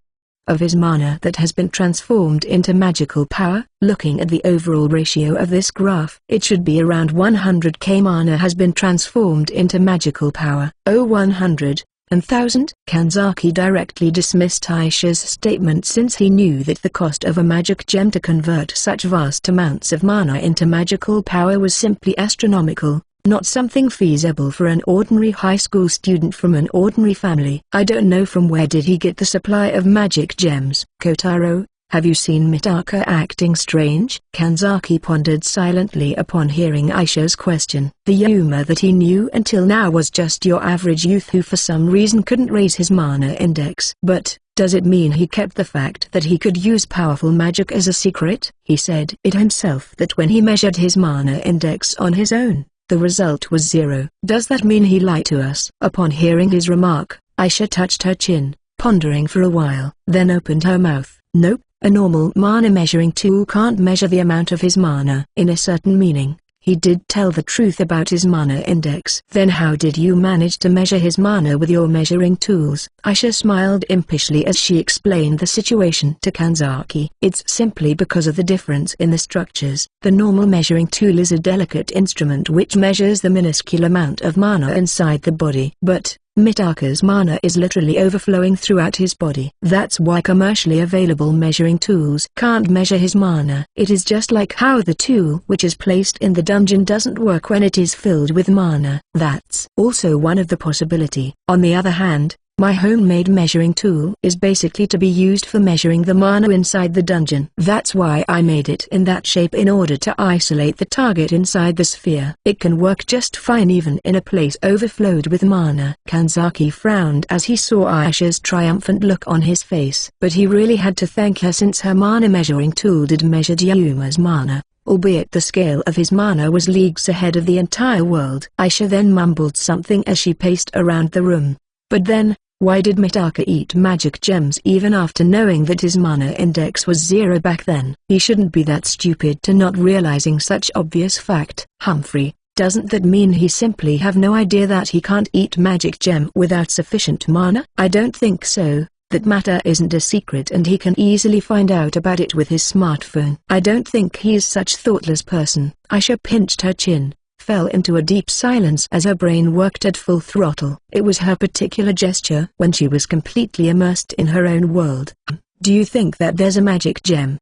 of his mana that has been transformed into magical power? Looking at the overall ratio of this graph, it should be around 100k mana has been transformed into magical power. Oh, 100 and 1000? Kanzaki directly dismissed Aisha's statement since he knew that the cost of a magic gem to convert such vast amounts of mana into magical power was simply astronomical. Not something feasible for an ordinary high school student from an ordinary family. I don't know from where did he get the supply of magic gems. Kotaro, have you seen Mitaka acting strange? Kanzaki pondered silently upon hearing Aisha's question. The Yuma that he knew until now was just your average youth who for some reason couldn't raise his mana index. But does it mean he kept the fact that he could use powerful magic as a secret? He said it himself that when he measured his mana index on his own, the result was 0. Does that mean he lied to us? Upon hearing his remark, Aisha touched her chin, pondering for a while, then opened her mouth. Nope, a normal mana measuring tool can't measure the amount of his mana. In a certain meaning, he did tell the truth about his mana index. Then how did you manage to measure his mana with your measuring tools? Aisha smiled impishly as she explained the situation to Kanzaki. It's simply because of the difference in the structures. The normal measuring tool is a delicate instrument which measures the minuscule amount of mana inside the body. But Mitaka's mana is literally overflowing throughout his body. That's why commercially available measuring tools can't measure his mana. It is just like how the tool which is placed in the dungeon doesn't work when it is filled with mana. That's also one of the possibility. On the other hand, my homemade measuring tool is basically to be used for measuring the mana inside the dungeon. That's why I made it in that shape in order to isolate the target inside the sphere. It can work just fine even in a place overflowed with mana. Kanzaki frowned as he saw Aisha's triumphant look on his face. But he really had to thank her since her mana measuring tool did measure Yuma's mana, albeit the scale of his mana was leagues ahead of the entire world. Aisha then mumbled something as she paced around the room. But then, why did Mitaka eat magic gems even after knowing that his mana index was 0 back then? He shouldn't be that stupid to not realizing such obvious fact. Humphrey, doesn't that mean he simply have no idea that he can't eat magic gem without sufficient mana? I don't think so. That matter isn't a secret and he can easily find out about it with his smartphone. I don't think he is such thoughtless person. Aisha pinched her chin, fell into a deep silence as her brain worked at full throttle. It was her particular gesture when she was completely immersed in her own world. Do you think that there's a magic gem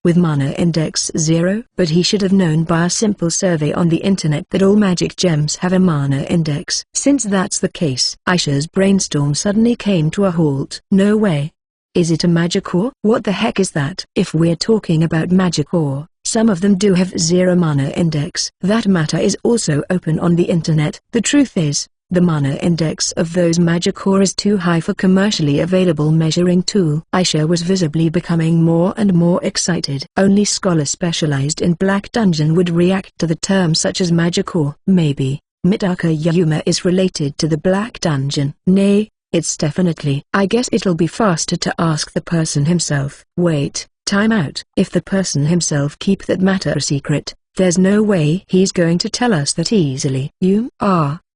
with mana index 0? But he should have known by a simple survey on the internet that all magic gems have a mana index. Since that's the case, Aisha's brainstorm suddenly came to a halt. No way. Is it a magic ore? What the heck is that? If we're talking about magic ore, some of them do have 0 mana index. That matter is also open on the internet. The truth is, the mana index of those magic ore is too high for commercially available measuring tool. Aisha was visibly becoming more and more excited. Only scholars specialized in Black Dungeon would react to the term such as magic ore. Maybe Mitaka Yuma is related to the Black Dungeon. Nay, it's definitely. I guess it'll be faster to ask the person himself. Wait. Time out. If the person himself keep that matter a secret, there's no way he's going to tell us that easily.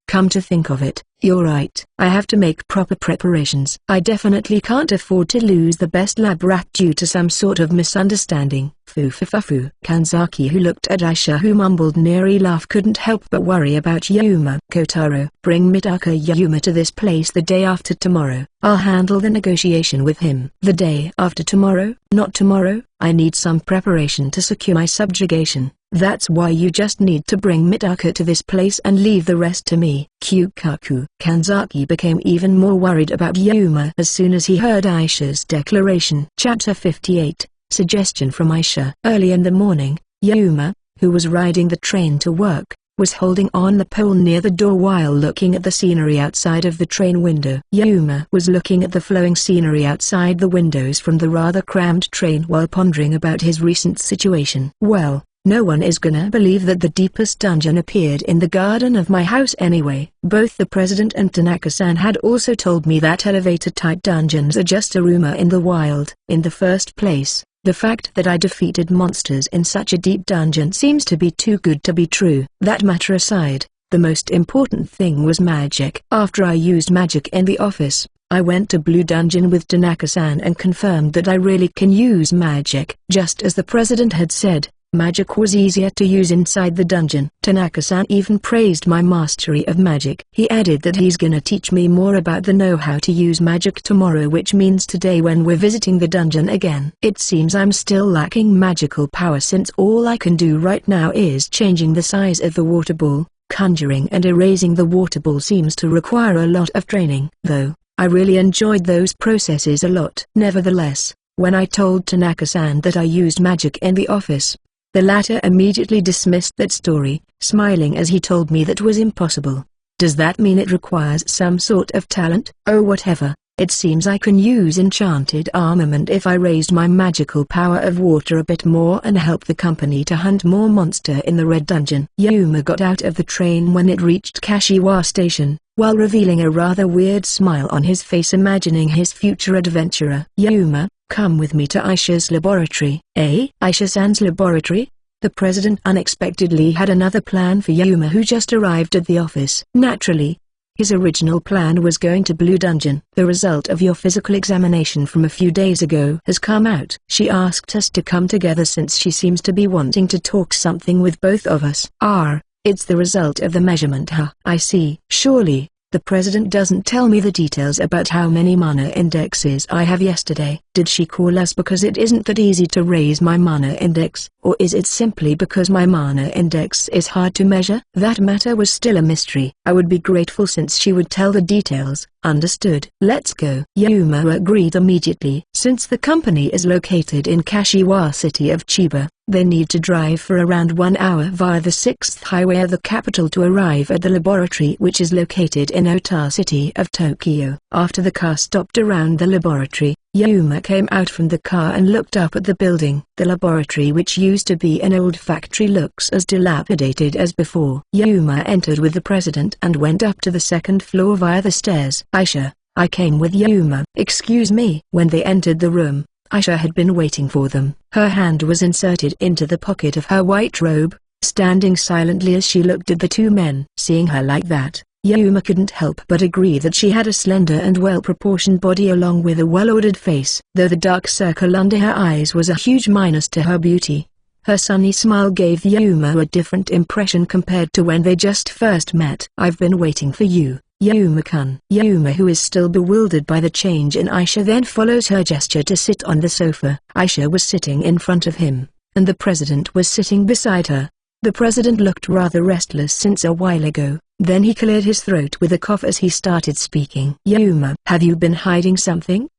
Come to think of it, you're right. I have to make proper preparations. I definitely can't afford to lose the best lab rat due to some sort of misunderstanding. Foo-fa-fa-foo. Kanzaki, who looked at Aisha who mumbled near laugh, couldn't help but worry about Yuma. Kotaro, bring Mitaka Yuma to this place the day after tomorrow. I'll handle the negotiation with him. The day after tomorrow? Not tomorrow. I need some preparation to secure my subjugation. That's why you just need to bring Mitaka to this place and leave the rest to me. Kyukaku. Kanzaki became even more worried about Yuma as soon as he heard Aisha's declaration. Chapter 58. Suggestion from Aisha. Early in the morning, Yuma, who was riding the train to work, was holding on the pole near the door while looking at the scenery outside of the train window. Yuma was looking at the flowing scenery outside the windows from the rather crammed train while pondering about his recent situation. Well, no one is gonna believe that the deepest dungeon appeared in the garden of my house anyway. Both the president and Tanaka-san had also told me that elevator-type dungeons are just a rumor in the wild. In the first place, the fact that I defeated monsters in such a deep dungeon seems to be too good to be true. That matter aside, the most important thing was magic. After I used magic in the office, I went to Blue Dungeon with Tanaka-san and confirmed that I really can use magic. Just as the president had said, magic was easier to use inside the dungeon. Tanaka-san even praised my mastery of magic. He added that he's gonna teach me more about the know-how to use magic tomorrow, which means today when we're visiting the dungeon again. It seems I'm still lacking magical power since all I can do right now is changing the size of the water ball. Conjuring and erasing the water ball seems to require a lot of training. Though, I really enjoyed those processes a lot. Nevertheless, when I told Tanaka-san that I used magic in the office, the latter immediately dismissed that story, smiling as he told me that was impossible. Does that mean it requires some sort of talent? Oh, whatever. It seems I can use enchanted armament if I raised my magical power of water a bit more and help the company to hunt more monster in the Red Dungeon. Yuma got out of the train when it reached Kashiwa Station, while revealing a rather weird smile on his face, imagining his future adventurer. Yuma, come with me to Aisha's laboratory. Aisha-san's laboratory? The president unexpectedly had another plan for Yuma, who just arrived at the office. Naturally, his original plan was going to Blue Dungeon. The result of your physical examination from a few days ago has come out. She asked us to come together since she seems to be wanting to talk something with both of us. It's the result of the measurement, huh? I see. Surely, the president doesn't tell me the details about how many mana indexes I have yesterday. Did she call us because it isn't that easy to raise my mana index, or is it simply because my mana index is hard to measure? That matter was still a mystery. I would be grateful since she would tell the details. Understood. Let's go. Yuma agreed immediately. Since the company is located in Kashiwa city of Chiba, they need to drive for around 1 hour via the 6th highway of the capital to arrive at the laboratory, which is located in Ota city of Tokyo. After the car stopped around the laboratory, Yuma came out from the car and looked up at the building. The laboratory, which used to be an old factory, looks as dilapidated as before. Yuma entered with the president and went up to the 2nd floor via the stairs. Aisha, I came with Yuma. Excuse me. When they entered the room, Aisha had been waiting for them. Her hand was inserted into the pocket of her white robe, standing silently as she looked at the two men. Seeing her like that, Yuma couldn't help but agree that she had a slender and well-proportioned body along with a well-ordered face. Though the dark circle under her eyes was a huge minus to her beauty, her sunny smile gave Yuma a different impression compared to when they just first met. I've been waiting for you, Yuma-kun. Yuma, who is still bewildered by the change in Aisha, then follows her gesture to sit on the sofa. Aisha was sitting in front of him, and the president was sitting beside her. The president looked rather restless since a while ago. Then he cleared his throat with a cough as he started speaking. Yuma, have you been hiding something?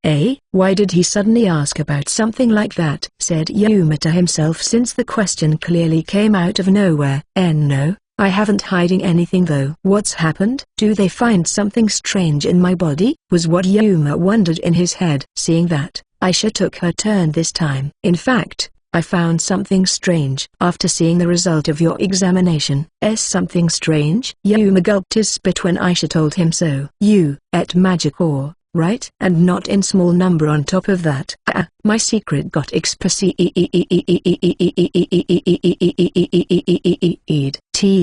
Why did he suddenly ask about something like that? Said Yuma to himself, since the question clearly came out of nowhere. No, I haven't hiding anything though. What's happened? Do they find something strange in my body? Was what Yuma wondered in his head. Seeing that, Aisha took her turn this time. In fact, I found something strange. After seeing the result of your examination. Something strange? Yuma gulped his spit when Aisha told him so. You ate magic ore, right? And not in small number on top of that. My secret got exposed.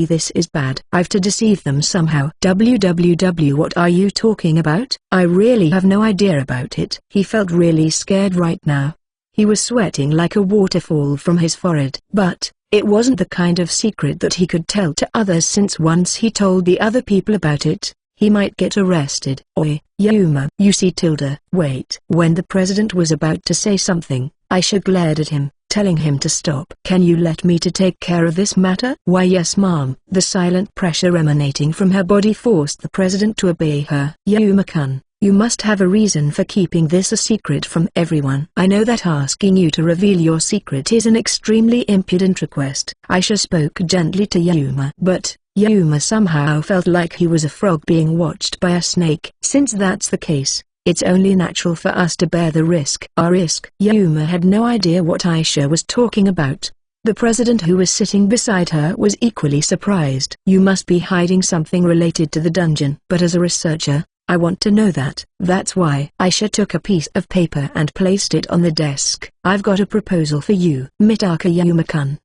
This is bad. I've to deceive them somehow. What are you talking about? I really have no idea about it. He felt really scared right now. He was sweating like a waterfall from his forehead. But it wasn't the kind of secret that he could tell to others, since once he told the other people about it, he might get arrested. Oi, Yuma. You see Tilda. Wait. When the president was about to say something, Aisha glared at him, telling him to stop. Can you let me to take care of this matter? Why yes ma'am. The silent pressure emanating from her body forced the president to obey her. Yuma-kun, you must have a reason for keeping this a secret from everyone. I know that asking you to reveal your secret is an extremely impudent request. Aisha spoke gently to Yuma. But, Yuma somehow felt like he was a frog being watched by a snake. Since that's the case, it's only natural for us to bear the risk. Our risk? Yuma had no idea what Aisha was talking about. The president who was sitting beside her was equally surprised. You must be hiding something related to the dungeon. But as a researcher, I want to know that. That's why. Aisha took a piece of paper and placed it on the desk. I've got a proposal for you. Mitaka Yuma-kun,